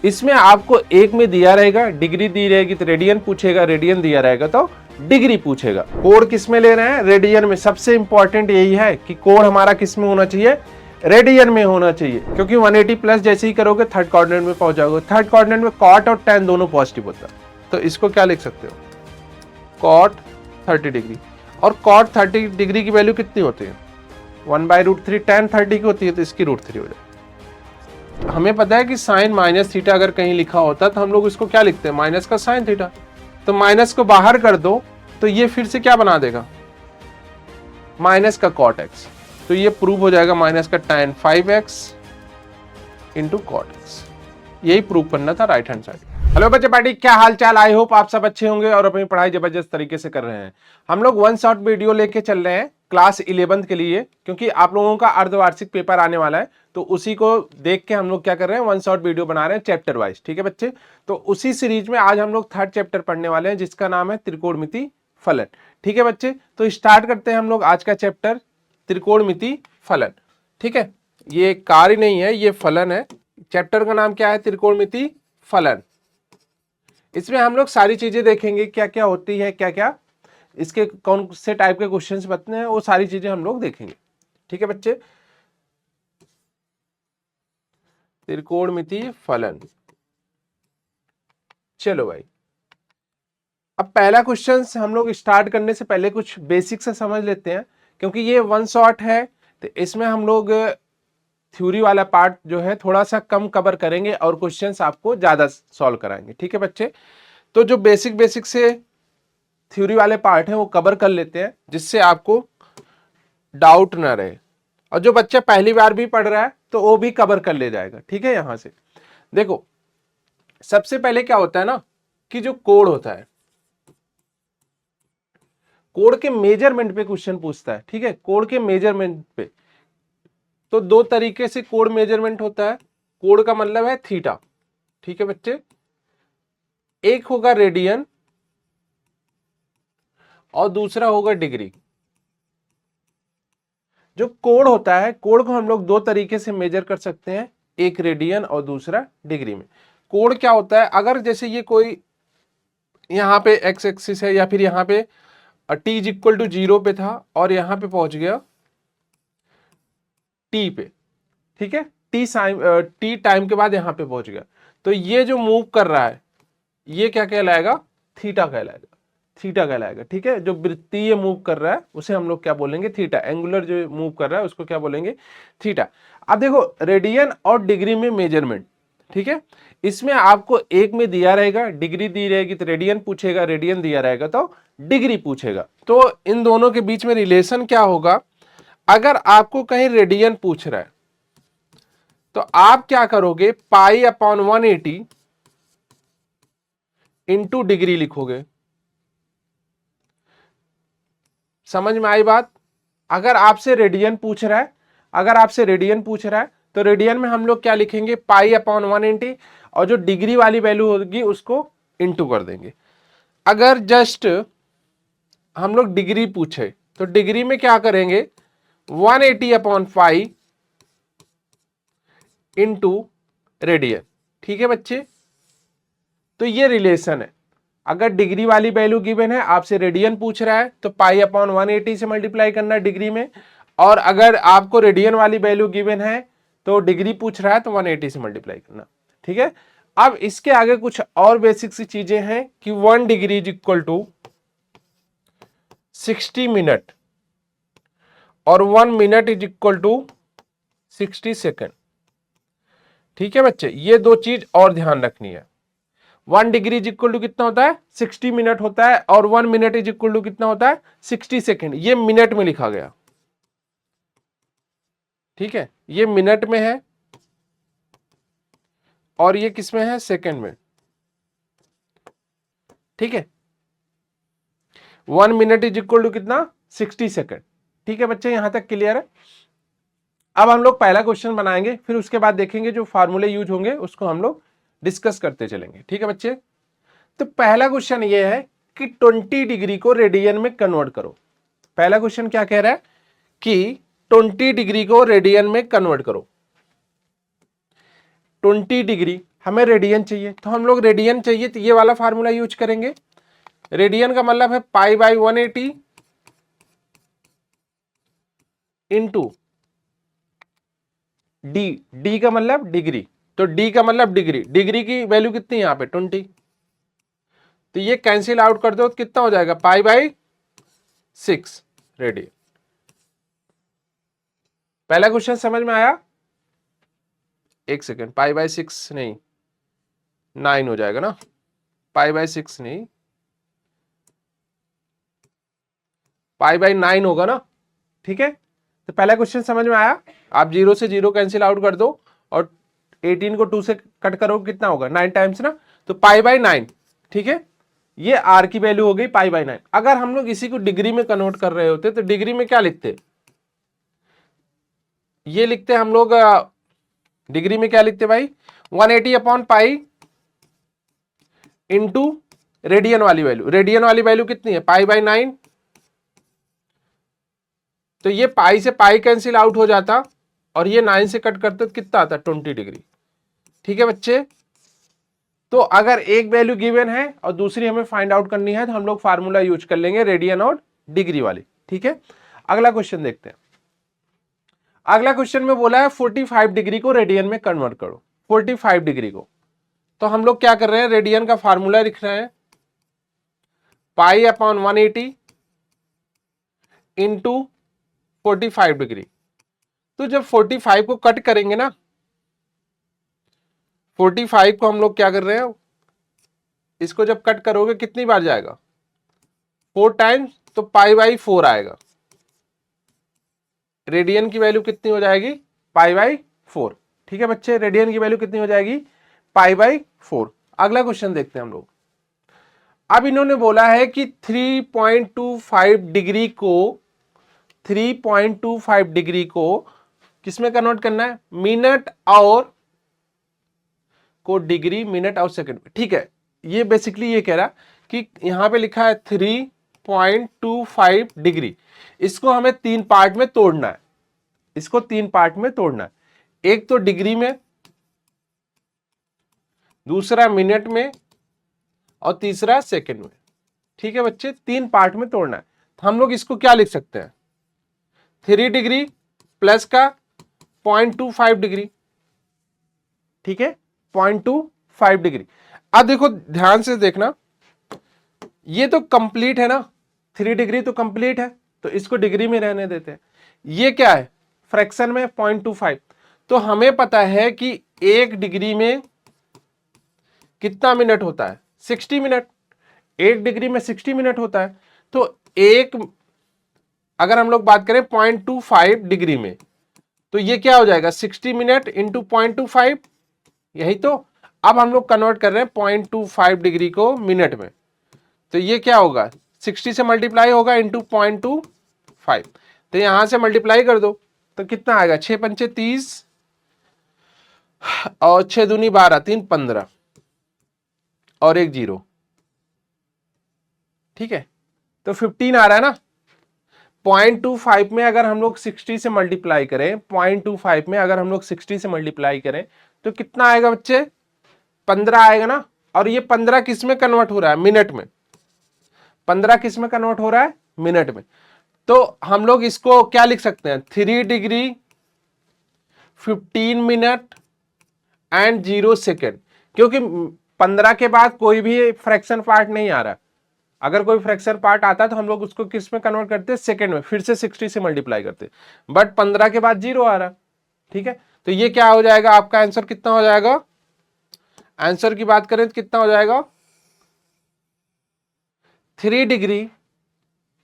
इसमें आपको एक में दिया रहेगा, डिग्री दी रहेगी तो रेडियन पूछेगा, रेडियन दिया रहेगा तो डिग्री पूछेगा। कोड किस में ले रहे हैं? रेडियन में। सबसे इंपॉर्टेंट यही है कि कोड हमारा किस में होना चाहिए? रेडियन में होना चाहिए, क्योंकि 180 प्लस जैसे ही करोगे थर्ड क्वाड्रेंट में पहुंच जाओगे। थर्ड क्वाड्रेंट में कॉट और tan दोनों पॉजिटिव होता है, तो इसको क्या लिख सकते हो? Cot 30 degree. और कॉट 30 डिग्री की वैल्यू कितनी होती है? 1/√3। tan 30 की होती है तो इसकी √3 हो जाए। हमें पता है कि साइन माइनस थीटा अगर कहीं लिखा होता तो हम लोग इसको क्या लिखते हैं? माइनस का साइन थीटा। तो माइनस को बाहर कर दो तो ये फिर से क्या बना देगा? माइनस का कॉट एक्स। तो ये प्रूव हो जाएगा माइनस का tan 5x into cot x. यही प्रूव करना था राइट हैंड साइड। हेलो बच्चे पार्टी, क्या हाल चाल? आई होप आप सब अच्छे होंगे और अपनी पढ़ाई जबरदस्त तरीके से कर रहे हैं। हम लोग वन शॉट वीडियो लेके चल रहे हैं क्लास 11th के लिए, क्योंकि आप लोगों का अर्धवार्षिक पेपर आने वाला है, तो उसी को देख के हम लोग क्या कर रहे हैं? वन शॉट वीडियो बना रहे हैं चैप्टर वाइज। ठीक है बच्चे, तो उसी सीरीज में आज हम लोग थर्ड चैप्टर पढ़ने वाले हैं, जिसका नाम है त्रिकोणमिति फलन। ठीक है बच्चे, तो स्टार्ट करते हैं हम लोग आज का चैप्टर त्रिकोणमिति फलन। ठीक है, ये कार्य नहीं है, ये फलन है। चैप्टर का नाम क्या है? त्रिकोणमिति फलन। इसमें हम लोग सारी चीजें देखेंगे, क्या क्या होती है, क्या क्या इसके कौन से टाइप के क्वेश्चंस बनते हैं, वो सारी चीजें हम लोग देखेंगे। ठीक है बच्चे, त्रिकोणमिति फलन। चलो भाई, अब पहला क्वेश्चन हम लोग स्टार्ट करने से पहले कुछ बेसिक से समझ लेते हैं, क्योंकि ये वन शॉट है तो इसमें हम लोग थ्योरी वाला पार्ट जो है थोड़ा सा कम कवर करेंगे और क्वेश्चंस आपको ज्यादा सॉल्व कराएंगे। ठीक है बच्चे, तो जो बेसिक बेसिक से थ्योरी वाले पार्ट है वो कवर कर लेते हैं, जिससे आपको डाउट ना रहे। और जो बच्चा पहली बार भी पढ़ रहा है तो वो भी कवर कर ले जाएगा। ठीक है, यहां से देखो, सबसे पहले क्या होता है ना कि जो कोड होता है, कोड के मेजरमेंट पे क्वेश्चन पूछता है। ठीक है, कोड के मेजरमेंट पे तो दो तरीके से कोड मेजरमेंट होता है। कोड का मतलब है थीटा। ठीक है बच्चे, एक होगा रेडियन और दूसरा होगा डिग्री। जो कोड होता है, कोड को हम लोग दो तरीके से मेजर कर सकते हैं, एक रेडियन और दूसरा डिग्री में। कोड क्या होता है? अगर जैसे ये कोई यहां पे एक्स एक्सिस है, या फिर यहां पे t इज इक्वल टू 0 पे था और यहां पे पहुंच गया t पे। ठीक है, t टाइम के बाद यहां पे पहुंच गया, तो ये जो मूव कर रहा है ये क्या कहलाएगा? थीटा कहलाएगा। थीटा कहलाएगा। ठीक है, जो वृत्तीय मूव कर रहा है उसे हम लोग क्या बोलेंगे? थीटा। एंगुलर जो मूव कर रहा है उसको क्या बोलेंगे? थीटा। अब देखो, रेडियन और डिग्री में मेजरमेंट। ठीक है, इसमें आपको एक में दिया रहेगा, डिग्री दी रहेगी तो रेडियन पूछेगा, रेडियन दिया रहेगा तो डिग्री पूछेगा। तो इन दोनों के बीच में रिलेशन क्या होगा? अगर आपको कहीं रेडियन पूछ रहा है तो आप क्या करोगे? π/180 इंटू डिग्री लिखोगे। समझ में आई बात? अगर आपसे रेडियन पूछ रहा है, अगर आपसे रेडियन पूछ रहा है तो रेडियन में हम लोग क्या लिखेंगे? π/180, और जो डिग्री वाली वैल्यू होगी उसको इंटू कर देंगे। अगर जस्ट हम लोग डिग्री पूछे तो डिग्री में क्या करेंगे? 180/π इंटू रेडियन। ठीक है बच्चे, तो ये रिलेशन है। अगर डिग्री वाली वैल्यू गिवन है, आपसे रेडियन पूछ रहा है तो π/180 से मल्टीप्लाई करना डिग्री में, और अगर आपको रेडियन वाली वैल्यू गिवन है तो डिग्री पूछ रहा है तो 180 से मल्टीप्लाई करना। ठीक है, अब इसके आगे कुछ और बेसिक सी चीजें हैं कि 1 degree is equal to 60 minute और 1 minute is equal to 60 second. ठीक है बच्चे, ये दो चीज और ध्यान रखनी है। 1 डिग्री इज इक्वल टू कितना होता है? 60 मिनट होता है, और 1 मिनट इज इक्वल टू कितना होता है? 60 सेकेंड। ये मिनट में लिखा गया। ठीक है, ये मिनट में है और ये किस में है? सेकेंड में। ठीक है, 1 मिनट इज इक्वल टू कितना? 60 सेकेंड। ठीक है बच्चे, यहां तक क्लियर है? अब हम लोग पहला क्वेश्चन बनाएंगे, फिर उसके बाद देखेंगे जो फार्मूले यूज होंगे उसको हम लोग डिस्कस करते चलेंगे। ठीक है बच्चे, तो पहला क्वेश्चन ये है कि 20 डिग्री को रेडियन में कन्वर्ट करो। पहला क्वेश्चन क्या कह रहा है कि 20 डिग्री को रेडियन में कन्वर्ट करो। 20 डिग्री हमें रेडियन चाहिए, तो हम लोग रेडियन चाहिए तो ये वाला फार्मूला यूज करेंगे। रेडियन का मतलब है pi by 180 into D, D का मतलब डिग्री, तो डी का मतलब डिग्री, डिग्री की वैल्यू कितनी है यहाँ पे 20, तो ये कैंसिल आउट कर दो तो कितना हो जाएगा पाई बाई 6 रेडियन। पहला क्वेश्चन समझ में आया? एक सेकेंड, पाई बाई 6 नहीं 9 हो जाएगा ना, पाई बाई 6 नहीं पाई बाई 9 होगा ना, ठीक है। तो पहला क्वेश्चन समझ में आया? आप 0 से 0 कैंसिल आउट कर दो और 18 को 2 से कट करो कितना होगा 9 टाइम्स ना, तो पाई बाई 9, ठीक है। ये आर की वैल्यू हो गई पाई बाई 9। अगर हम लोग इसी को डिग्री में कन्वर्ट कर रहे होते तो डिग्री में क्या लिखते, ये लिखते हम लोग डिग्री में क्या लिखते भाई 180 अपॉन पाई इंटू रेडियन वाली वैल्यू, रेडियन वाली वैल्यू कितनी है पाई बाई 9, तो ये पाई से पाई कैंसिल आउट हो जाता और ये 9 से कट करते तो कितना आता 20 डिग्री, ठीक है बच्चे। तो अगर एक वैल्यू गिवन है और दूसरी हमें फाइंड आउट करनी है तो हम लोग फार्मूला यूज कर लेंगे रेडियन और डिग्री वाली, ठीक है। अगला क्वेश्चन देखते हैं। अगला क्वेश्चन में बोला है 45 डिग्री को रेडियन में कन्वर्ट करो, 45 डिग्री को। तो हम लोग क्या कर रहे हैं, रेडियन का फार्मूला लिख रहे हैं पाई अपॉन 180 इंटू 45 डिग्री। तो जब 45 को कट करेंगे ना, 45 को हम लोग क्या कर रहे हैं, इसको जब कट करोगे कितनी बार जाएगा 4 टाइम्स, तो पाई बाई 4 आएगा। रेडियन की वैल्यू कितनी हो जाएगी पाई बाई 4, ठीक है बच्चे। रेडियन की वैल्यू कितनी हो जाएगी पाई बाई 4। अगला क्वेश्चन देखते हैं हम लोग। अब इन्होंने बोला है कि 3.25 डिग्री को 3.25 डिग्री को किसमें कन्वर्ट करना है, मिनट और को डिग्री, मिनट और सेकंड में, ठीक है। ये बेसिकली ये कह रहा कि यहां पे लिखा है 3.25 डिग्री, इसको हमें 3 पार्ट में तोड़ना है, इसको 3 पार्ट में तोड़ना है, एक तो डिग्री में, दूसरा मिनट में और तीसरा सेकंड में, ठीक है बच्चे। 3 पार्ट में तोड़ना है, तो हम लोग इसको क्या लिख सकते हैं 3 डिग्री प्लस का 0.25 डिग्री, ठीक है 0.25 डिग्री। अब देखो ध्यान से देखना, ये तो कंप्लीट है ना, 3 डिग्री तो कंप्लीट है, तो इसको डिग्री में रहने देते हैं। ये क्या है फ्रैक्शन में 0.25, तो हमें पता है कि 1 डिग्री में कितना मिनट होता है 60 मिनट, 1 डिग्री में 60 मिनट होता है। तो एक अगर हम लोग बात करें 0.25 डिग्री में, तो ये क्या हो जाएगा 60 मिनट इंटू 0.25, यही तो। अब हम लोग कन्वर्ट कर रहे हैं 0.25 डिग्री को मिनट में, तो ये क्या होगा 60 से मल्टीप्लाई होगा इंटू 0.25, तो यहां से मल्टीप्लाई कर दो तो कितना आएगा 6 पंचे 30 और 6 दूनी 12, 3 15 और 1 0, ठीक है। तो 15 आ रहा है ना। 0.25 में अगर हम लोग 60 से मल्टीप्लाई करें, 0.25 में अगर हम लोग 60 से मल्टीप्लाई करें तो कितना आएगा बच्चे 15 आएगा ना। और ये 15 किस में कन्वर्ट हो रहा है मिनट में, 15 किस में कन्वर्ट हो रहा है मिनट में। तो हम लोग इसको क्या लिख सकते हैं 3 डिग्री 15 मिनट एंड 0 सेकेंड, क्योंकि 15 के बाद कोई भी फ्रैक्शन पार्ट नहीं आ रहा। अगर कोई फ्रैक्शन पार्ट आता तो हम लोग उसको किस में कन्वर्ट करते सेकंड में, फिर से 60 से मल्टीप्लाई करते, बट 15 के बाद 0 आ रहा, ठीक है। तो ये क्या हो जाएगा आपका आंसर कितना हो जाएगा, आंसर की बात करें तो कितना हो जाएगा 3 degree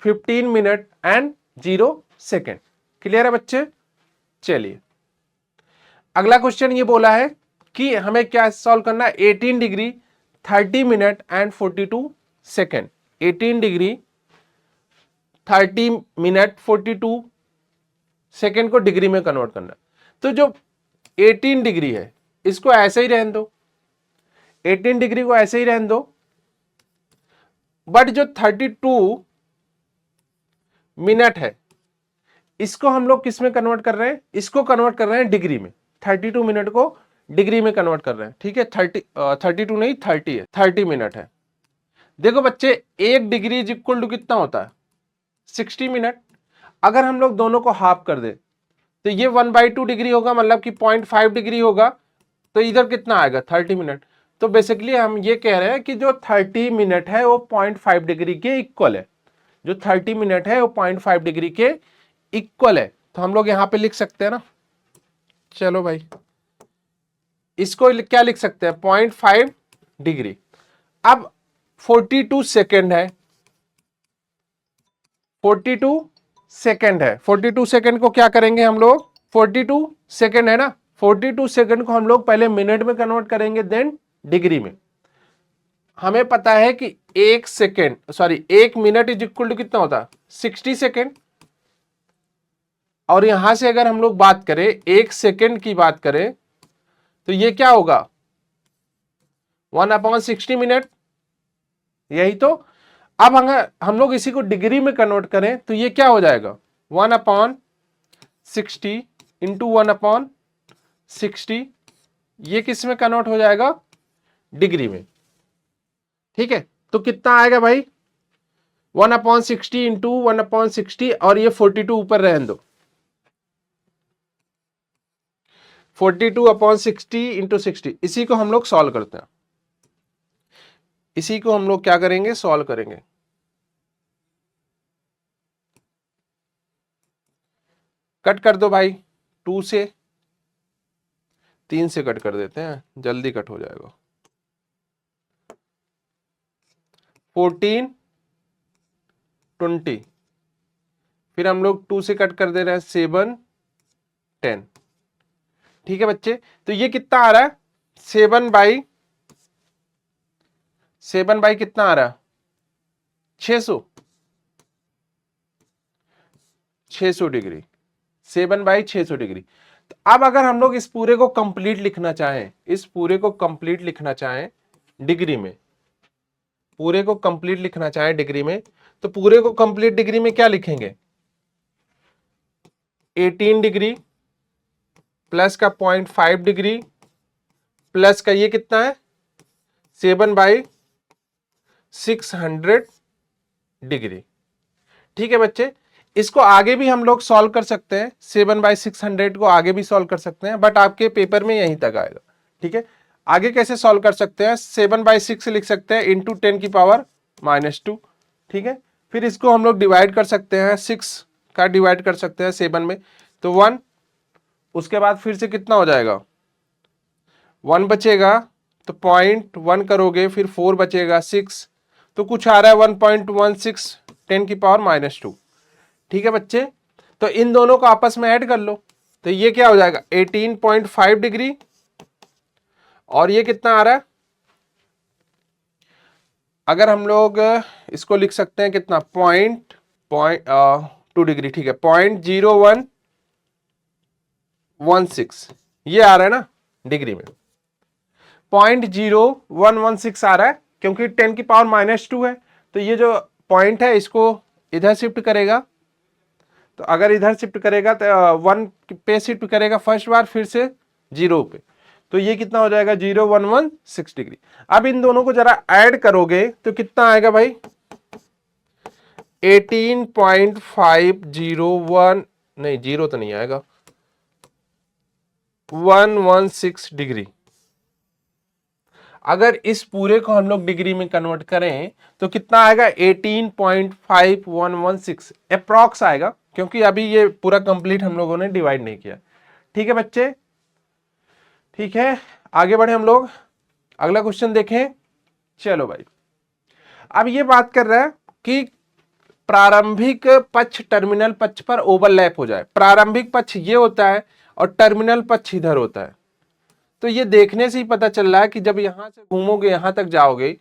15 minute and 0 second. Clear है बच्चे। चलिए अगला क्वेश्चन ये बोला है कि हमें क्या सॉल्व करना है 18 degree 30 minute and 42 second, 18 degree 30 minute 42 second को डिग्री में कन्वर्ट करना। तो जो 18 डिग्री है इसको ऐसे ही रहने दो, 18 डिग्री को ऐसे ही रहने दो, बट जो 32 मिनट है इसको हम लोग किस में कन्वर्ट कर रहे हैं, इसको कन्वर्ट कर रहे हैं डिग्री में, 32 मिनट को डिग्री में कन्वर्ट कर रहे हैं, ठीक है। 32 नहीं 30 है, 30 मिनट है। देखो बच्चे 1 डिग्री इज इक्वल टू कितना होता है 60 मिनट। अगर हम लोग दोनों को हाफ कर दे तो ये 1/2 डिग्री होगा, मतलब कि 0.5 डिग्री होगा, तो इधर कितना आएगा 30 मिनट। तो बेसिकली हम ये कह रहे हैं कि जो 30 मिनट है वो 0.5 डिग्री के इक्वल है। जो 30 मिनट है वो 0.5 डिग्री के इक्वल है। तो हम लोग यहां पे लिख सकते हैं ना, चलो भाई इसको क्या लिख सकते हैं 0.5 डिग्री। अब 42 सेकेंड है, 42 सेकेंड है, 42 सेकेंड को क्या करेंगे हम लोग, 42 सेकेंड है ना, 42 सेकेंड को हम लोग पहले मिनट में कन्वर्ट करेंगे देन डिग्री में। हमें पता है कि 1 मिनट इज इक्वल टू कितना होता है 60 सेकेंड। और यहां से अगर हम लोग बात करें 1 सेकेंड की बात करें तो ये क्या होगा 1/60 मिनट, यही तो। अब अगर हम लोग इसी को डिग्री में कन्वर्ट करें तो ये क्या हो जाएगा 1/60 इंटू 1/60, ये किस में कन्वर्ट हो जाएगा डिग्री में, ठीक है। तो कितना आएगा भाई 1/60 इंटू 1/60, और ये 42 ऊपर रहने दो, 42/60 इंटू 60, इसी को हम लोग सॉल्व करते हैं। इसी को हम लोग क्या करेंगे सॉल्व करेंगे। कट कर दो भाई, 2 से 3 से कट कर देते हैं, जल्दी कट हो जाएगा। 14 20, फिर हम लोग 2 से कट कर दे रहे हैं 7 10, ठीक है बच्चे। तो ये कितना आ रहा है 7/7 कितना आ रहा है 600 डिग्री, 7/600 डिग्री। तो अब अगर हम लोग इस पूरे को कंप्लीट लिखना चाहें, इस पूरे को कंप्लीट लिखना चाहें डिग्री में, पूरे को कंप्लीट लिखना चाहें डिग्री में, तो पूरे को कंप्लीट डिग्री में क्या लिखेंगे 18 डिग्री प्लस का 0.5 डिग्री प्लस का ये कितना है 7/600 डिग्री, ठीक है बच्चे। इसको आगे भी हम लोग सॉल्व कर सकते हैं, 7/600 को आगे भी सॉल्व कर सकते हैं, बट आपके पेपर में यहीं तक आएगा, ठीक है। आगे कैसे सॉल्व कर सकते हैं 7/6 लिख सकते हैं इंटू 10⁻², ठीक है। फिर इसको हम लोग डिवाइड कर सकते हैं, 6 का डिवाइड कर सकते हैं 7 में, तो 1, उसके बाद फिर से कितना हो जाएगा 1 बचेगा, तो 0.1 करोगे, फिर 4 बचेगा 6, तो कुछ आ रहा है 1.16 10⁻², ठीक है बच्चे। तो इन दोनों को आपस में ऐड कर लो, तो ये क्या हो जाएगा 18.5 डिग्री, और ये कितना आ रहा है, अगर हम लोग इसको लिख सकते हैं कितना 2 डिग्री, ठीक है 0.0116, ये आ रहा है ना डिग्री में 0.0116 आ रहा है, क्योंकि 10⁻² है। तो ये जो पॉइंट है इसको इधर शिफ्ट करेगा, तो अगर इधर शिफ्ट करेगा तो 1 पे शिफ्ट करेगा फर्स्ट बार, फिर से 0 पे, तो ये कितना हो जाएगा 0.116 डिग्री। अब इन दोनों को जरा ऐड करोगे तो कितना आएगा भाई 18.501, नहीं 0 तो नहीं आएगा, 116 डिग्री। अगर इस पूरे को हम लोग डिग्री में कन्वर्ट करें तो कितना आएगा 18.5116 अप्रॉक्स आएगा, क्योंकि अभी ये पूरा कंप्लीट हम लोगों ने डिवाइड नहीं किया, ठीक है बच्चे। ठीक है, आगे बढ़े हम लोग, अगला क्वेश्चन देखें। चलो भाई, अब ये बात कर रहा है कि प्रारंभिक पक्ष टर्मिनल पक्ष पर ओवरलैप हो जाए। प्रारंभिक पक्ष ये होता है और टर्मिनल पक्ष इधर होता है। तो ये देखने से ही पता चल रहा है कि जब यहां से घूमोगे यहां तक जाओगे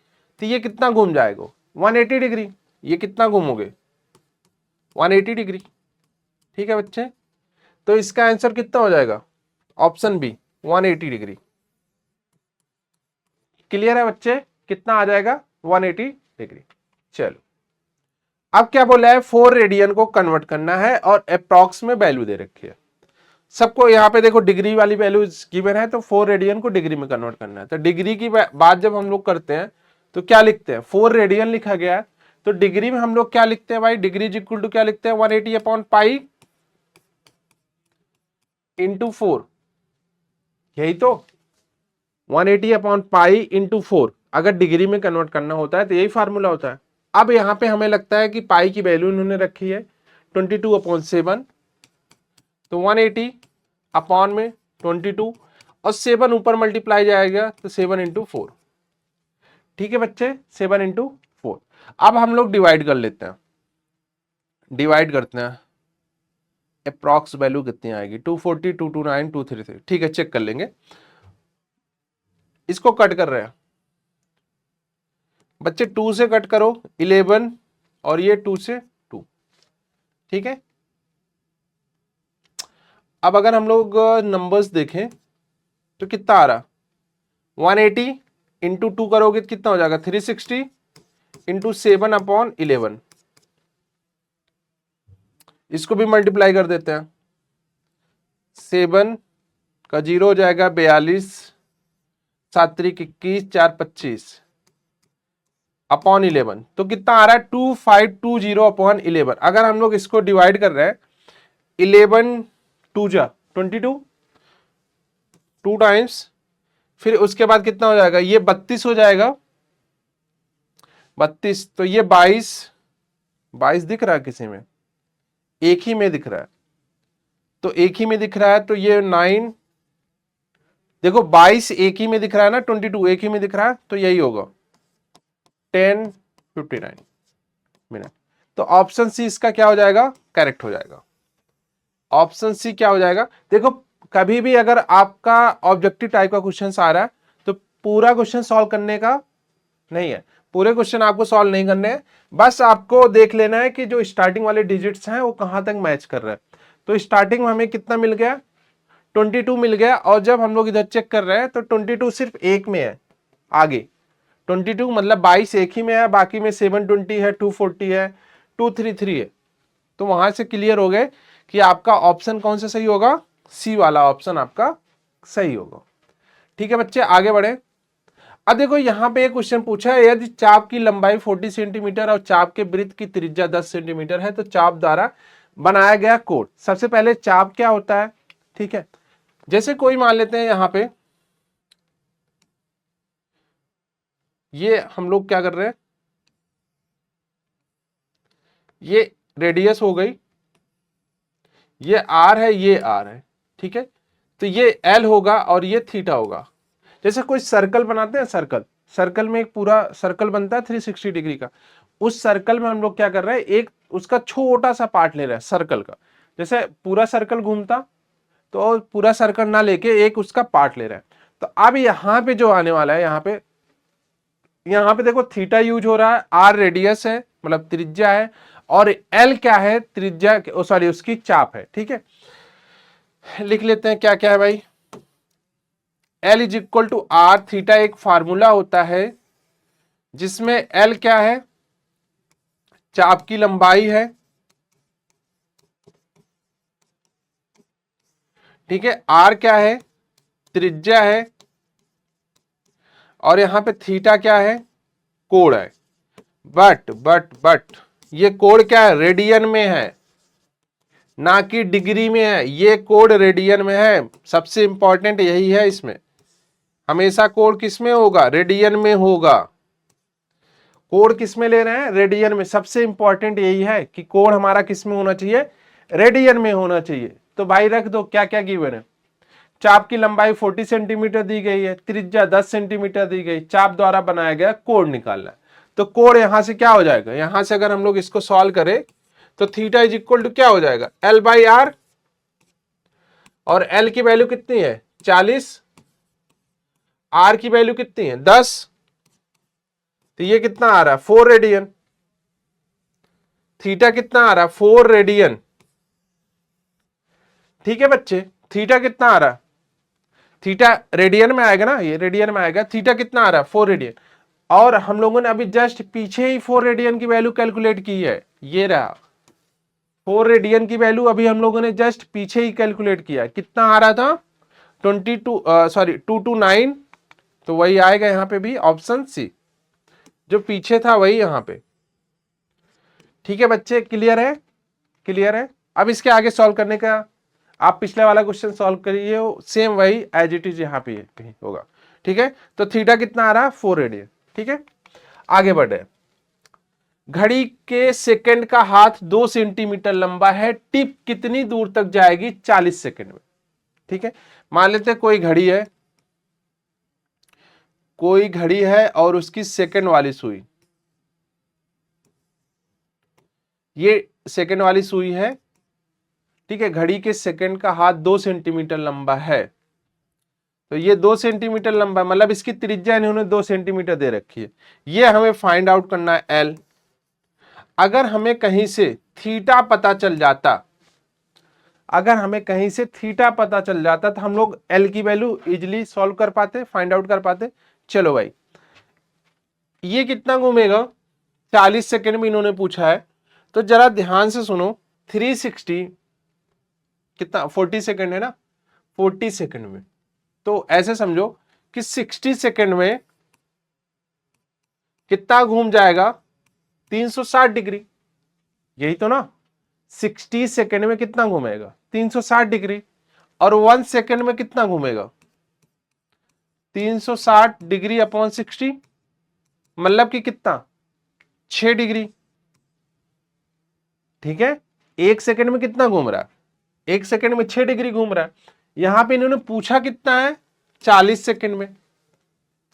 तो ये कितना घूम जाएगा 180 डिग्री। ये कितना घूमोगे 180 डिग्री, ठीक है बच्चे। तो इसका आंसर कितना हो जाएगा ऑप्शन बी 180 डिग्री। क्लियर है बच्चे, कितना आ जाएगा 180 डिग्री। चलो, अब क्या बोला है 4 रेडियन को कन्वर्ट करना है और अप्रॉक्स में वैल्यू दे रखी है। सबको यहाँ पे देखो डिग्री वाली वैल्यू गिवन है, तो 4 रेडियन को डिग्री में कन्वर्ट करना है। तो डिग्री की बात जब हम लोग करते हैं तो क्या लिखते हैं, 4 रेडियन लिखा गया है, तो डिग्री में हम लोग क्या लिखते हैं भाई, डिग्री इज इक्वल टू क्या लिखते हैं, 180 अपॉन पाई इंटू 4, यही तो 180 अपॉन पाई इंटू 4 अगर डिग्री में कन्वर्ट करना होता है तो यही फार्मूला होता है। अब यहाँ पे हमें लगता है कि पाई की वैल्यू इन्होंने रखी है 22 अपॉन 7, तो 180 अपॉन में 22 और 7 ऊपर मल्टीप्लाई जाएगा तो 7 इंटू 4। ठीक है बच्चे, 7 इंटू 4। अब हम लोग डिवाइड कर लेते हैं, डिवाइड करते हैं, अप्रॉक्स वैल्यू कितनी आएगी, 240, 229, 233। ठीक है, चेक कर लेंगे। इसको कट कर रहे हैं बच्चे, 2 से कट करो 11 और ये 2 से 2। ठीक है, अब अगर हम लोग नंबर्स देखें तो कितना आ रहा, 180 इंटू 2 करोगे तो कितना हो जाएगा, 360 इंटू 7 अपॉन 11। इसको भी मल्टीप्लाई कर देते हैं, 7 का 0 हो जाएगा 42, 7 त्रिक 21, 4 25 अपॉन 11, तो कितना आ रहा है 2520 अपॉन 11। अगर हम लोग इसको डिवाइड कर रहे हैं, 11 2 जा 22, 2 टाइम्स, फिर उसके बाद कितना हो जाएगा, ये 32 हो जाएगा, 32, तो ये 22 दिख रहा है किसी में, एक ही में दिख रहा है, तो एक ही में दिख रहा है, तो ये 9, देखो 22 एक ही में दिख रहा है ना, 22 एक ही में दिख रहा है, तो यही होगा 10:59 मिनट। तो ऑप्शन सी इसका क्या हो जाएगा, करेक्ट हो जाएगा। ऑप्शन सी क्या हो जाएगा, देखो कभी भी अगर आपका ऑब्जेक्टिव टाइप का क्वेश्चन आ रहा है तो पूरा क्वेश्चन सॉल्व करने का नहीं है, पूरे क्वेश्चन आपको सॉल्व नहीं करने हैं, बस आपको देख लेना है कि जो स्टार्टिंग वाले डिजिट्स हैं वो कहां तक मैच कर रहा है। तो स्टार्टिंग में हमें कितना मिल गया, 22 मिल गया, और जब हम लोग इधर चेक कर रहे हैं तो 22 सिर्फ एक में है, आगे 22 मतलब 22 एक ही में है, बाकी में 720 है, 240 है, 233 है। तो वहां से क्लियर हो गए कि आपका ऑप्शन कौन सा सही होगा, सी वाला ऑप्शन आपका सही होगा। ठीक है बच्चे, आगे बढ़े। अब देखो यहाँ पे एक क्वेश्चन पूछा है, यदि चाप की लंबाई 40 सेंटीमीटर और चाप के वृत्त की त्रिज्या 10 सेंटीमीटर है तो चाप द्वारा बनाया गया कोण। सबसे पहले चाप क्या होता है, ठीक है, जैसे कोई मान लेते हैं यहाँ पे, ये हम लोग क्या कर रहे हैं, ये रेडियस हो गई, ये आर है, ये आर है, ठीक है, तो ये एल होगा और ये थीटा होगा। जैसे कोई सर्कल बनाते हैं, सर्कल में एक पूरा सर्कल बनता है 360 डिग्री का, उस सर्कल में हम लोग क्या कर रहे हैं, एक उसका छोटा सा पार्ट ले रहे हैं सर्कल का। जैसे पूरा सर्कल घूमता तो पूरा सर्कल ना लेके एक उसका पार्ट ले रहे हैं। तो अब यहाँ पे जो आने वाला है, यहाँ पे देखो थीटा यूज हो रहा है, आर रेडियस है मतलब त्रिज्या है, और एल क्या है, त्रिज्या सॉरी उसकी चाप है। ठीक है, लिख लेते हैं क्या क्या है भाई, L is equal to R, theta एक फार्मूला होता है जिसमें एल क्या है, चाप की लंबाई है, ठीक है, आर क्या है, त्रिज्या है, और यहां पे थीटा क्या है, कोण है। बट ये कोण क्या है, रेडियन में है, ना कि डिग्री में है, ये कोण रेडियन में है। सबसे इंपॉर्टेंट यही है, इसमें हमेशा कोण किस में होगा, रेडियन में होगा। कोण किस में ले रहे हैं, रेडियन में। सबसे इंपॉर्टेंट यही है कि कोण हमारा किस में होना चाहिए, रेडियन में होना चाहिए। तो भाई रख दो क्या क्या गिवन है, चाप की लंबाई 40 सेंटीमीटर दी गई है, त्रिज्या 10 सेंटीमीटर दी गई, चाप द्वारा बनाया गया कोण निकालना है। तो कोण यहां से क्या हो जाएगा, यहां से अगर हम लोग इसको सॉल्व करें तो थीटा इज इक्वल टू क्या हो जाएगा, एल बाई आर, और एल की वैल्यू कितनी है 40, आर की वैल्यू कितनी है 10, तो ये कितना आ रहा है 4 रेडियन। थीटा कितना आ रहा है 4 रेडियन। ठीक है बच्चे, थीटा कितना आ रहा है, थीटा रेडियन में आएगा ना, ये रेडियन में आएगा। थीटा कितना आ रहा है 4 रेडियन, और हम लोगों ने अभी जस्ट पीछे ही 4 रेडियन की वैल्यू कैलकुलेट की है, ये रहा 4 रेडियन की वैल्यू अभी हम लोगों ने जस्ट पीछे ही कैलकुलेट किया, कितना आ रहा था 229, तो वही आएगा यहाँ पे भी ऑप्शन सी, जो पीछे था वही यहाँ पे। ठीक है बच्चे, क्लियर है? क्लियर है। अब इसके आगे सॉल्व करने का, आप पिछले वाला क्वेश्चन सॉल्व करिए, सेम वही एज इट इज यहाँ पे कहीं होगा। ठीक है, तो थीटा कितना आ रहा है 4 रेडियन। ठीक है, आगे बढ़े। घड़ी के सेकंड का हाथ 2 सेंटीमीटर लंबा है, टिप कितनी दूर तक जाएगी 40 सेकंड में। ठीक है, मान लेते हैं कोई घड़ी है और उसकी सेकंड वाली सुई, ये सेकंड वाली सुई है। ठीक है, घड़ी के सेकंड का हाथ 2 सेंटीमीटर लंबा है, तो ये 2 सेंटीमीटर लंबा, मतलब इसकी त्रिज्या इन्होंने 2 सेंटीमीटर दे रखी है। ये हमें फाइंड आउट करना है एल। अगर हमें कहीं से थीटा पता चल जाता, अगर हमें कहीं से थीटा पता चल जाता तो हम लोग एल की वैल्यू इजिली सॉल्व कर पाते, फाइंड आउट कर पाते। चलो भाई, ये कितना घूमेगा 40 सेकंड में इन्होंने पूछा है, तो जरा ध्यान से सुनो। 360 कितना 40 सेकंड है ना, 40 सेकंड में, तो ऐसे समझो कि 60 सेकंड में कितना घूम जाएगा 360 डिग्री, यही तो ना। 60 सेकंड में कितना घूमेगा 360 डिग्री, और 1 सेकंड में कितना घूमेगा 360 डिग्री अपॉन 60, मतलब कि कितना 6 डिग्री। ठीक है, 1 सेकंड में कितना घूम रहा है, 1 सेकंड में 6 डिग्री घूम रहा है। यहां पे इन्होंने पूछा कितना है 40 सेकंड में,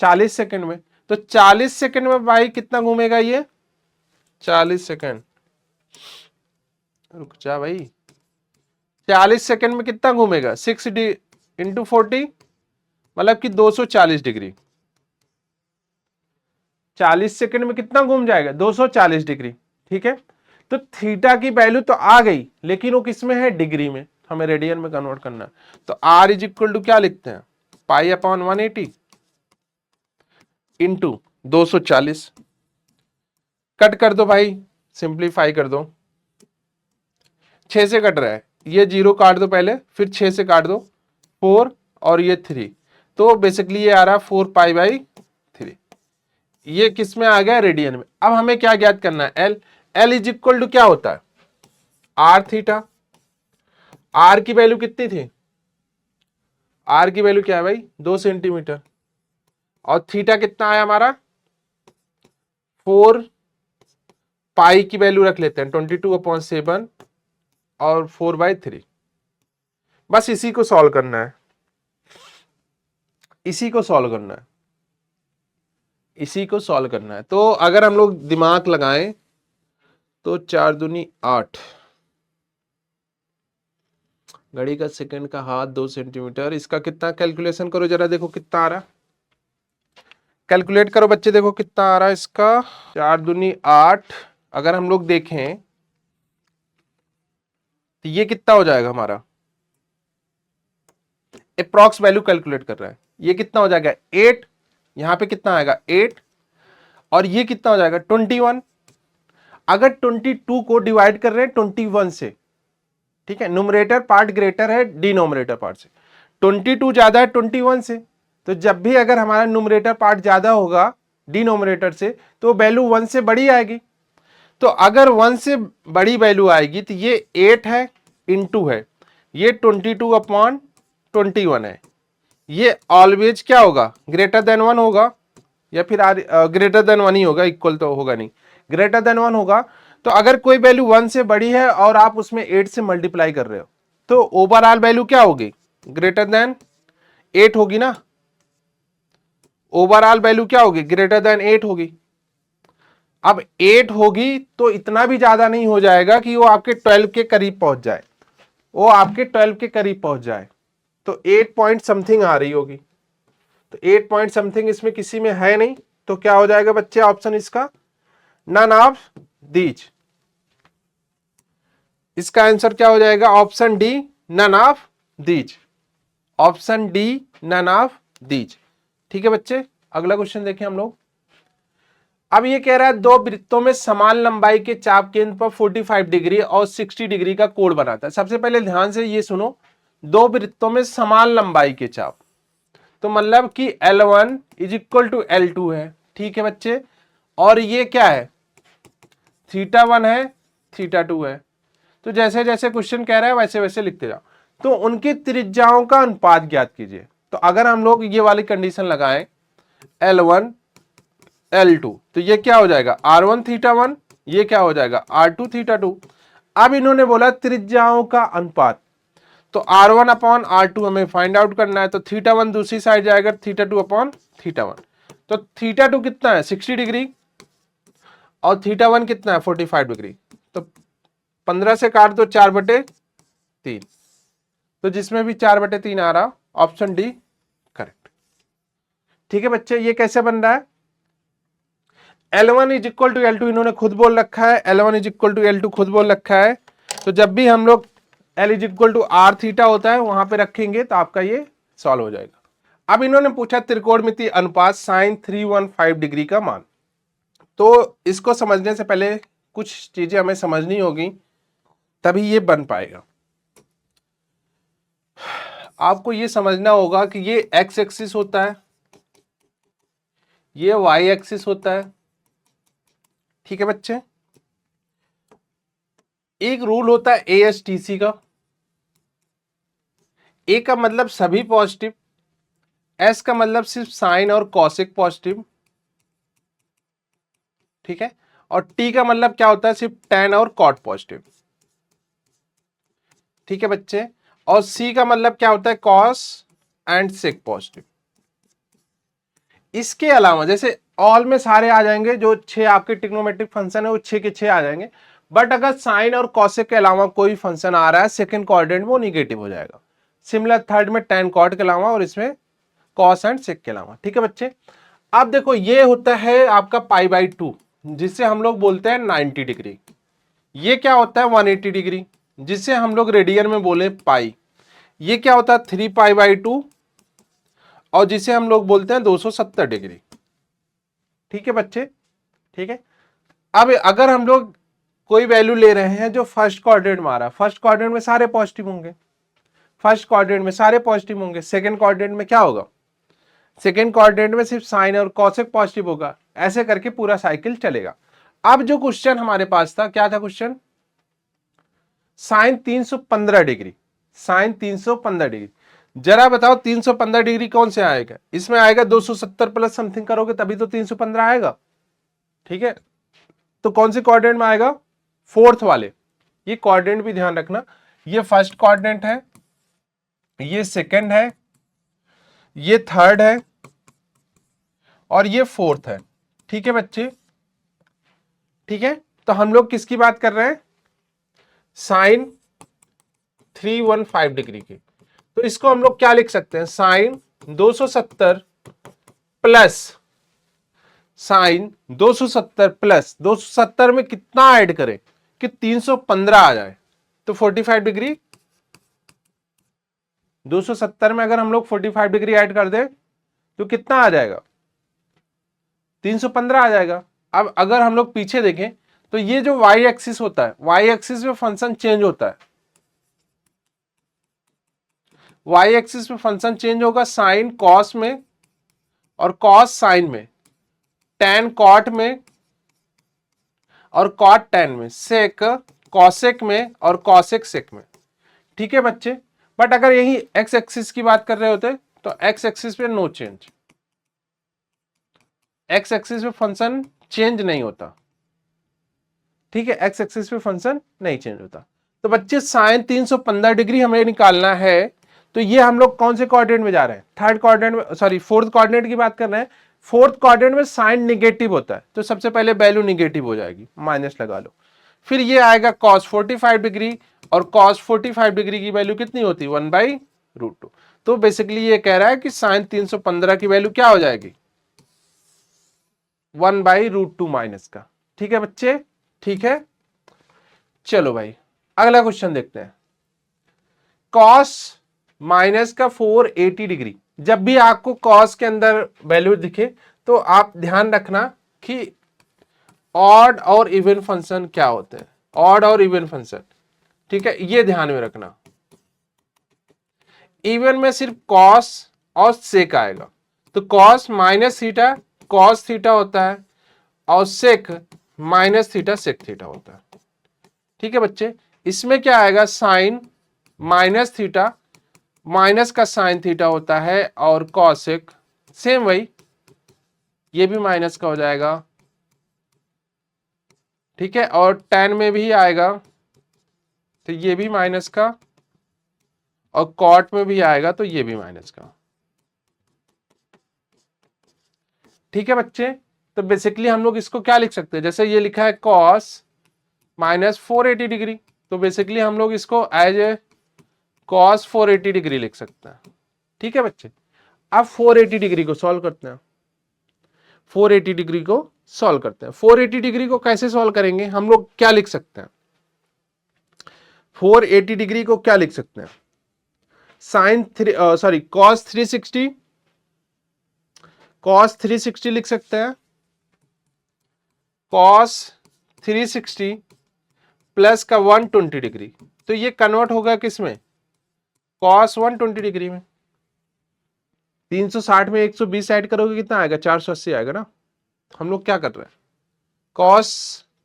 40 सेकंड में, तो 40 सेकंड में भाई कितना घूमेगा ये 40 सेकंड, रुक जा भाई, 40 सेकंड में कितना घूमेगा 6 इंटू 40, मतलब कि 240 डिग्री। 40 सेकंड में कितना घूम जाएगा 240 डिग्री। ठीक है, तो थीटा की वैल्यू तो आ गई, लेकिन वो किस में है डिग्री में, हमें रेडियन में कन्वर्ट करना है। तो आर इज इक्वल टू क्या लिखते हैं, पाई अपॉन 180 इंटू 240। कट कर दो भाई, सिंप्लीफाई कर दो, 6 से कट रहा है, ये 0 काट दो पहले, फिर 6 से काट दो 4 और ये 3, तो बेसिकली ये आ रहा 4 पाई बाई 3। ये किस में आ गया रेडियन में। अब हमें क्या ज्ञात करना है L. L is equal to क्या होता है आर थीटा। आर की वैल्यू कितनी थी, आर की वैल्यू क्या है भाई 2 सेंटीमीटर, और थीटा कितना आया हमारा 4 पाई की वैल्यू रख लेते हैं 22/7 और 4/3। बस इसी को सॉल्व करना है, इसी को सॉल्व करना है, इसी को सॉल्व करना है। तो अगर हम लोग दिमाग लगाएं तो 4 दूनी 8, घड़ी का सेकंड का हाथ 2 सेंटीमीटर, इसका कितना कैलकुलेशन करो जरा, देखो कितना आ रहा, कैलकुलेट करो बच्चे, देखो कितना आ रहा है इसका 4 दूनी 8। अगर हम लोग देखें तो ये कितना हो जाएगा हमारा, अप्रॉक्स वैल्यू कैलकुलेट कर रहा है, ये कितना हो जाएगा 8, यहां पे कितना आएगा 8, और ये कितना हो जाएगा 21। अगर 22 को डिवाइड कर रहे हैं 21 से, ठीक है, न्यूमरेटर पार्ट ग्रेटर है डिनोमिनेटर पार्ट से, 22 ज्यादा है 21 से, तो जब भी अगर हमारा न्यूमरेटर पार्ट ज्यादा होगा डिनोमिनेटर से तो वैल्यू 1 से बड़ी आएगी। तो अगर 1 से बड़ी वैल्यू आएगी तो ये 8 है इंटू है, ये 22/21 है, ये ऑलवेज क्या होगा ग्रेटर देन 1 होगा, या फिर ग्रेटर देन 1 ही होगा, इक्वल तो होगा नहीं, ग्रेटर देन 1 होगा। तो अगर कोई वैल्यू 1 से बड़ी है और आप उसमें 8 से मल्टीप्लाई कर रहे हो तो ओवरऑल वैल्यू क्या होगी ग्रेटर देन 8 होगी ना, ओवरऑल वैल्यू क्या होगी ग्रेटर देन 8 होगी। अब 8 होगी तो इतना भी ज्यादा नहीं हो जाएगा कि वो आपके 12 के करीब पहुंच जाए, वो आपके 12 के करीब पहुंच जाए, तो 8 पॉइंट समथिंग आ रही होगी, तो 8 पॉइंट समथिंग इसमें किसी में है नहीं, तो क्या हो जाएगा बच्चे ऑप्शन इसका नन ऑफ दीज। इसका आंसर क्या हो जाएगा option D none of these, option D none of these. ठीक है बच्चे, अगला क्वेश्चन देखें हम लोग। अब ये कह रहा है दो वृत्तों में समान लंबाई के चाप केंद्र पर 45 डिग्री और 60 डिग्री का कोण बनाता है। सबसे पहले ध्यान से ये सुनो, दो वृत्तों में समान लंबाई के चाप, तो मतलब कि L1 is equal to L2 है, ठीक है बच्चे, और ये क्या है, θ1 है, θ2 है। तो जैसे जैसे क्वेश्चन कह रहा है वैसे वैसे लिखते जाओ। तो उनकी त्रिज्याओं का अनुपात ज्ञात कीजिए। तो अगर हम लोग ये वाली कंडीशन लगाएं L1 L2, तो ये क्या हो जाएगा R1 θ1, ये क्या हो जाएगा R2 θ2। अब इन्होंने बोला त्रिज्याओं का अनुपात, तो R1 अपॉन R2 हमें फाइंड आउट करना है। तो θ1 दूसरी साइड जाएगा, θ2 अपॉन θ1। तो θ2 कितना है 60 डिग्री और θ1 कितना है 45 डिग्री। तो 15 से काट दो 4/3, तो जिसमें भी 4/3 आ रहा, ऑप्शन डी करेक्ट। ठीक है बच्चे, ये कैसे बन रहा है, L1 is equal to L2 इन्होंने खुद बोल रखा है, L1 is equal to L2 खुद बोल रखा है। तो जब भी हम लोग L is equal to R theta होता है वहां पे रखेंगे तो आपका ये सॉल्व हो जाएगा। अब इन्होंने पूछा त्रिकोणमितीय अनुपात sin 315 डिग्री का मान। तो इसको समझने से पहले कुछ चीजें हमें समझनी होगी, तभी ये बन पाएगा। आपको ये समझना होगा कि ये x एक्सिस होता है, ये y एक्सिस होता है, ठीक है बच्चे। एक रूल होता है ASTC का, A का मतलब सभी पॉजिटिव, S का मतलब सिर्फ साइन और कॉसिक पॉजिटिव, ठीक है, और T का मतलब क्या होता है सिर्फ tan और कॉट पॉजिटिव, ठीक है बच्चे, और C का मतलब क्या होता है कॉस एंड सेक पॉजिटिव। इसके अलावा जैसे ऑल में सारे आ जाएंगे, जो 6 आपके ट्रिग्नोमेट्रिक फंक्शन है वो 6 के 6 आ जाएंगे, बट अगर साइन और कॉसेक के अलावा कोई फंक्शन आ रहा है सेकंड क्वाड्रेंट में वो निगेटिव हो जाएगा। सिमिलर थर्ड में tan कॉट के अलावा और इसमें कॉस एंड सेक के अलावा, ठीक है बच्चे। अब देखो ये होता है आपका π/2 जिसे हम लोग बोलते हैं 90 डिग्री। ये क्या होता है 180 डिग्री जिसे हम लोग रेडियन में बोले पाई। ये क्या होता है 3π/2 और जिसे हम लोग बोलते हैं 270 डिग्री, ठीक है बच्चे, ठीक है। अब अगर हम लोग कोई वैल्यू ले रहे हैं जो फर्स्ट क्वाड्रेंट में आ रहा है, फर्स्ट क्वाड्रेंट में सारे पॉजिटिव होंगे, फर्स्ट क्वाड्रेंट में सारे पॉजिटिव होंगे, सेकंड क्वाड्रेंट में क्या होगा, सेकंड क्वाड्रेंट में सिर्फ साइन और कॉसेक पॉजिटिव होगा, ऐसे करके पूरा साइकिल चलेगा। अब जो क्वेश्चन हमारे पास था, क्या था question, sine 315 degree, sine 315 degree. जरा बताओ 315 डिग्री कौन से आएगा, इसमें आएगा 270 प्लस समथिंग करोगे तभी तो 315 आएगा, ठीक है। तो कौन से क्वाड्रेंट में आएगा, फोर्थ वाले। ये क्वाड्रेंट भी ध्यान रखना, ये फर्स्ट क्वाड्रेंट है, ये सेकंड है, ये थर्ड है और ये फोर्थ है, ठीक है बच्चे, ठीक है। तो हम लोग किसकी बात कर रहे हैं, साइन 315 डिग्री की। तो इसको हम लोग क्या लिख सकते हैं, साइन 270 प्लस साइन 270 प्लस 270 में कितना ऐड करें कि 315 आ जाए, तो 45 डिग्री। 270 में अगर हम लोग 45 डिग्री ऐड कर दें तो कितना आ जाएगा, 315 आ जाएगा। अब अगर हम लोग पीछे देखें तो ये जो y एक्सिस होता है, y एक्सिस में फंक्शन चेंज होता है, y एक्सिस में फंक्शन चेंज होगा साइन कॉस में और कॉस साइन में, tan कॉट में और कॉट tan में, सेक कॉसेक में और कॉसेक सेक में, ठीक है बच्चे। बट अगर यही x एक्सिस की बात कर रहे होते तो x एक्सिस पे नो चेंज, x एक्सिस पे फंक्शन चेंज नहीं होता, ठीक है, x एक्सिस पे फंक्शन नहीं चेंज होता। तो बच्चे साइन 315 डिग्री हमें निकालना है, तो ये हम लोग कौन से क्वाड्रेंट में जा रहे हैं, थर्ड क्वाड्रेंट में, सॉरी फोर्थ क्वाड्रेंट की बात कर रहे हैं। फोर्थ क्वाड्रेंट में साइन निगेटिव होता है, तो सबसे पहले वैल्यू निगेटिव हो जाएगी, माइनस लगा लो। फिर ये आएगा cos 45 डिग्री और cos 45 डिग्री की वैल्यू कितनी होती है 1/√2। तो बेसिकली ये कह रहा है कि साइन 315 की वैल्यू क्या हो जाएगी 1/√2 माइनस का, ठीक है बच्चे, ठीक है। चलो भाई अगला क्वेश्चन देखते हैं। cos माइनस का 480 डिग्री, जब भी आपको cos के अंदर वैल्यू दिखे तो आप ध्यान रखना कि ऑड और इवन फंक्शन क्या होते हैं, ऑड और इवन फंक्शन, ठीक है, ये ध्यान में रखना। इवन में सिर्फ कॉस और सेक आएगा, तो cos minus theta cos theta होता है और sec minus theta sec theta होता है, ठीक है बच्चे। इसमें क्या आएगा, साइन माइनस थीटा माइनस का साइन थीटा होता है और कॉसेक सेम वही, ये भी माइनस का हो जाएगा, ठीक है। और tan में भी आएगा तो ये भी माइनस का, और कॉट में भी आएगा तो ये भी माइनस का, ठीक है बच्चे। तो बेसिकली हम लोग इसको क्या लिख सकते हैं, जैसे ये लिखा है कॉस माइनस 480 डिग्री, तो बेसिकली हम लोग इसको एज ए कॉस 480 डिग्री लिख सकते हैं, ठीक है बच्चे। अब 480 डिग्री को सॉल्व करते हैं, 480 डिग्री को सॉल्व करते हैं। 480 डिग्री को कैसे सॉल्व करेंगे, हम लोग क्या लिख सकते हैं, 480 डिग्री को क्या लिख सकते हैं, साइन कॉस 360, कॉस 360 लिख सकते हैं, कॉस 360 प्लस का 120 डिग्री, तो ये कन्वर्ट होगा किसमें, कॉस 120 डिग्री में। 360 में 120 ऐड करोगे कितना आएगा, 480 आएगा ना। हम लोग क्या कर रहे हैं, कॉस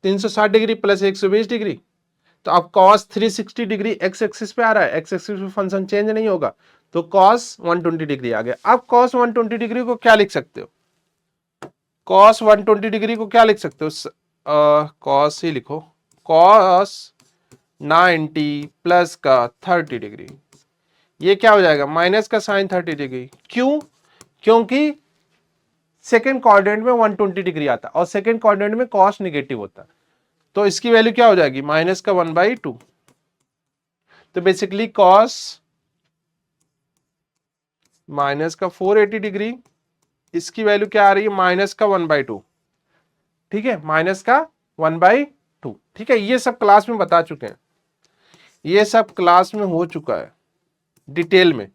360 डिग्री प्लस 120 डिग्री, तो अब कॉस 360 डिग्री एक्स एक्सिस पे आ रहा है, एक्स एक्सिस पे फंक्शन चेंज नहीं होगा, तो कॉस 120 डिग्री आ गया। अब कॉस 120 डिग्री को क्या लिख सकते हो, कॉस 120 डिग्री को क्या लिख सकते हो, कॉस ही लिखो, कॉस 90 प्लस का 30 डिग्री, ये क्या हो जाएगा, माइनस का साइन 30 डिग्री। क्यों, क्योंकि सेकेंड क्वाड्रेंट में 120 डिग्री आता है और सेकेंड क्वाड्रेंट में कॉस निगेटिव होता है, तो इसकी वैल्यू क्या हो जाएगी, माइनस का 1/2। तो बेसिकली कॉस माइनस का 480 डिग्री, इसकी वैल्यू क्या आ रही है, माइनस का 1/2, ठीक है, माइनस का 1/2, ठीक है। ये सब क्लास में बता चुके हैं, ये सब क्लास में हो चुका है डिटेल में,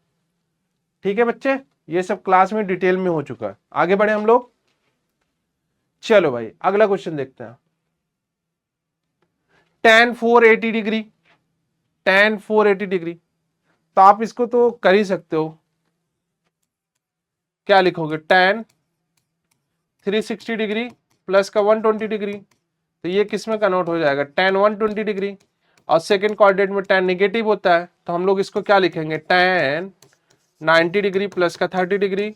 ठीक है बच्चे, ये सब क्लास में डिटेल में हो चुका है। आगे बढ़े हम लोग, चलो भाई अगला क्वेश्चन देखते हैं। tan 480 डिग्री, tan 480 डिग्री, तो आप इसको तो कर ही सकते हो, क्या लिखोगे, tan 360 डिग्री प्लस का 120 डिग्री, तो ये किस में कन्वर्ट हो जाएगा, tan 120 डिग्री, और सेकेंड क्वाड्रेंट में tan नेगेटिव होता है, तो हम लोग इसको क्या लिखेंगे, tan 90 डिग्री प्लस का 30 डिग्री,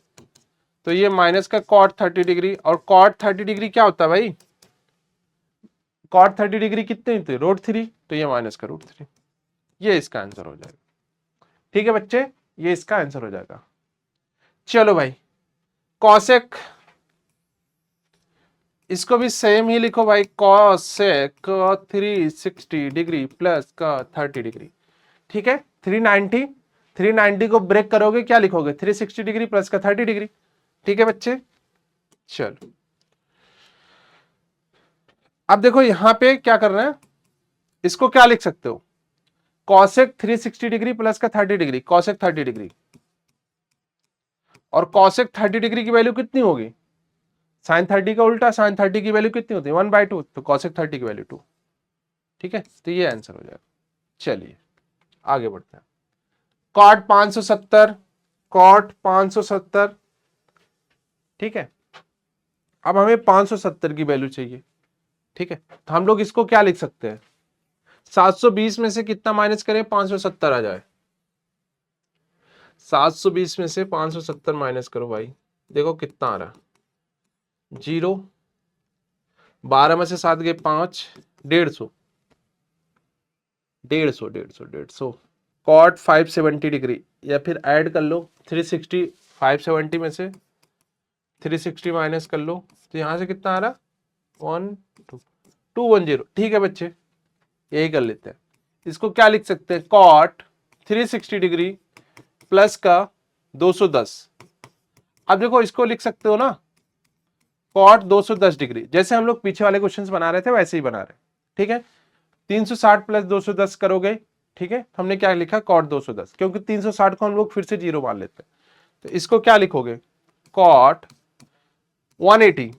तो ये माइनस का cot 30 डिग्री, और cot 30 डिग्री क्या होता है भाई, cot 30 डिग्री कितने थे, √3, तो ये माइनस का √3, ये इसका आंसर हो जाएगा, ठीक है बच्चे, ये इसका आंसर हो जाएगा। चलो भाई कॉसेक, इसको भी सेम ही लिखो भाई, कॉसेक 360 डिग्री प्लस का 30 डिग्री, ठीक है। 390 को ब्रेक करोगे क्या लिखोगे, 360 डिग्री प्लस का 30 डिग्री, ठीक है बच्चे। चलो अब देखो यहां पे क्या कर रहे हैं, इसको क्या लिख सकते हो, कॉसेक 360 डिग्री प्लस का 30 डिग्री, कॉसेक 30 डिग्री, और कॉसेक 30 डिग्री की वैल्यू कितनी होगी, साइन 30 का उल्टा, साइन 30 की वैल्यू कितनी होती है, 1/2, तो कॉसेक 30 की वैल्यू 2, ठीक है, तो ये आंसर हो जाएगा। चलिए आगे बढ़ते हैं, कॉट 570, कॉट 570, ठीक है। अब हमें 570 की वैल्यू चाहिए, ठीक है, तो हम लोग इसको क्या लिख सकते हैं, 720 में से कितना माइनस करें, 570 आ जाए, 720 में से 570 माइनस करो भाई, देखो कितना आ रहा है, 0, 12 में से 7 गए 5, 150, 150, 150, 150, कॉट 570 डिग्री, या फिर ऐड कर लो 360, 570 में से 360 माइनस कर लो, तो यहां से कितना आ रहा, 210, ठीक है बच्चे, यही कर लेते हैं। इसको क्या लिख सकते हैं, कॉट 360 डिग्री प्लस का 210, अब देखो इसको लिख सकते हो ना, कॉट 210 डिग्री, जैसे हम लोग पीछे वाले क्वेश्चंस बना रहे थे वैसे ही बना रहे, ठीक है। 360 प्लस 210 करोगे, ठीक है, हमने क्या लिखा, कॉट 210, क्योंकि 360 को हम लोग फिर से 0 मान लेते हैं, तो इसको क्या लिखोगे, कॉट 180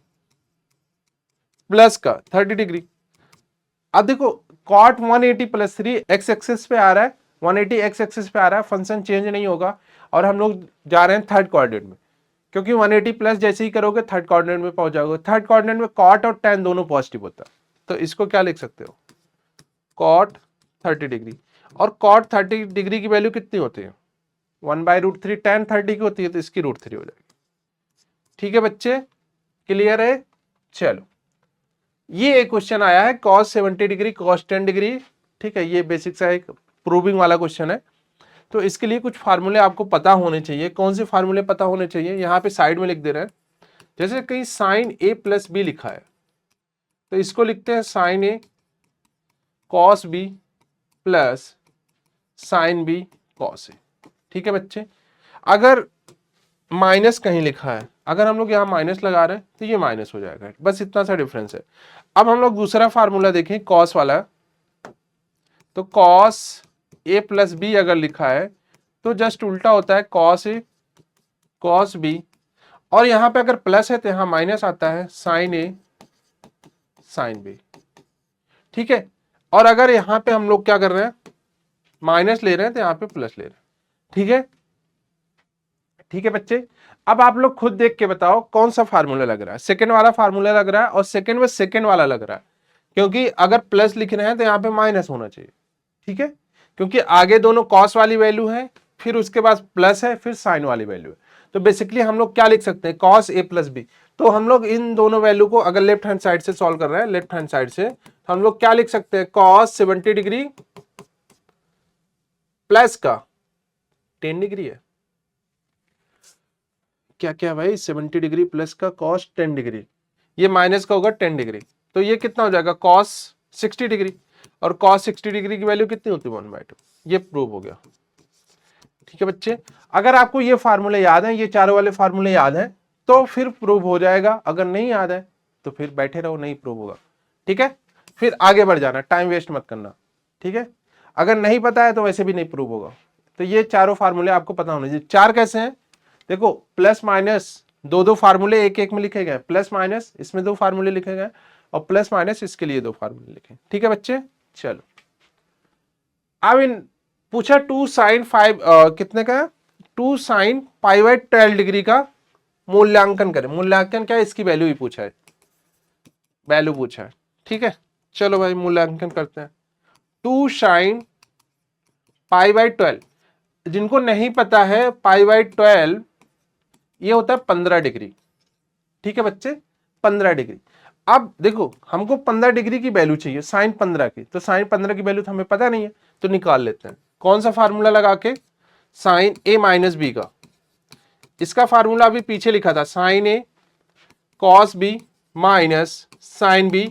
प्लस का 30 डिग्री। अब देखो कॉट 180 प्लस 3 एक्स एक्सिस पे आ रहा है, 180 एक्स एक्सिस पे आ रहा है, फंक्शन चेंज नहीं होगा और हम लोग जा रहे हैं थर्ड कोऑर्डिनेट में, क्योंकि 180 प्लस जैसे ही करोगे थर्ड कोऑर्डिनेट में पहुंच जाओगे। थर्ड कोऑर्डिनेट में कॉट और टेन दोनों पॉजिटिव होता है, तो इसको क्या लिख सकते हो, कॉट 30 डिग्री। और कॉट 30 डिग्री की वैल्यू कितनी होती है, 1/√3, टेन 30 की होती है तो इसकी √3 हो जाएगी। ठीक है बच्चे, क्लियर है। चलो ये एक क्वेश्चन आया है cos 70 डिग्री cos 10 डिग्री, ठीक है, ये बेसिक सा एक प्रूविंग वाला क्वेश्चन है। तो इसके लिए कुछ फार्मूले आपको पता होने चाहिए। कौन से फार्मूले पता होने चाहिए, यहाँ पे साइड में लिख दे रहे हैं। जैसे कहीं साइन ए प्लस बी लिखा है तो इसको लिखते हैं sine A cos B plus sine B cos A. ठीक है बच्चे, अगर माइनस कहीं लिखा है, अगर हम लोग यहाँ माइनस लगा रहे हैं तो ये माइनस हो जाएगा, बस इतना सा डिफरेंस है। अब हम लोग दूसरा फार्मूला देखें कॉस वाला, तो कॉस ए प्लस बी अगर लिखा है तो जस्ट उल्टा होता है, कॉस ए कॉस बी, और यहां पे अगर प्लस है तो यहां माइनस आता है, साइन ए साइन बी। ठीक है, और अगर यहां पे हम लोग क्या कर रहे हैं, माइनस ले रहे हैं तो यहां पे प्लस ले रहे हैं। ठीक है, ठीक है बच्चे, अब आप लोग खुद देख के बताओ कौन सा फार्मूला लग रहा है, सेकंड वाला फार्मूला लग रहा है और सेकंड में सेकंड वाला लग रहा है, क्योंकि अगर प्लस लिख रहे हैं तो यहाँ पे माइनस होना चाहिए। ठीक है, क्योंकि आगे दोनों कॉस वाली वैल्यू है, फिर उसके बाद प्लस है, फिर साइन वाली वैल्यू है। तो बेसिकली हम लोग क्या लिख सकते हैं, कॉस ए प्लस बी। तो हम लोग इन दोनों वैल्यू को अगर लेफ्ट हैंड साइड से सॉल्व कर रहे हैं, लेफ्ट हैंड साइड से, तो हम लोग क्या लिख सकते हैं, कॉस 70 डिग्री प्लस का 10 डिग्री है, क्या क्या भाई, 70 डिग्री प्लस का कॉस 10 डिग्री, ये माइनस का होगा 10 डिग्री, तो ये कितना हो जाएगा, कॉस 60 डिग्री, और कॉस 60 डिग्री की वैल्यू कितनी होती है, 1/2। ये प्रूव हो गया। ठीक है बच्चे, अगर आपको ये फार्मूले याद है, ये चारों वाले फार्मूले याद हैं तो फिर प्रूव हो जाएगा, अगर नहीं याद है तो फिर बैठे रहो, नहीं प्रूव होगा। ठीक है, फिर आगे बढ़ जाना, टाइम वेस्ट मत करना। ठीक है, अगर नहीं पता है तो वैसे भी नहीं प्रूव होगा। तो ये चारों फार्मूले आपको पता होने चाहिए। चार कैसे हैं, देखो प्लस माइनस दो दो फार्मूले एक एक में लिखे गए, प्लस माइनस इसमें दो फार्मूले लिखे गए और प्लस माइनस इसके लिए दो फार्मूले लिखे। ठीक है बच्चे, चलो अब इन पूछा 2 साइन 5 कितने का, 2 साइन π/12 डिग्री का मूल्यांकन करें। मूल्यांकन क्या है, इसकी वैल्यू ही पूछा है, वैल्यू पूछा है। ठीक है, चलो भाई मूल्यांकन करते हैं। 2 साइन π/12, जिनको नहीं पता है π/12 ये होता है 15 डिग्री। ठीक है बच्चे, 15 डिग्री। अब देखो हमको 15 डिग्री की वैल्यू चाहिए साइन 15 की, तो साइन 15 की वैल्यू तो हमें पता नहीं है, तो निकाल लेते हैं। कौन सा फार्मूला लगा के, साइन ए माइनस बी का, इसका फार्मूला अभी पीछे लिखा था, sine A cos B minus sine B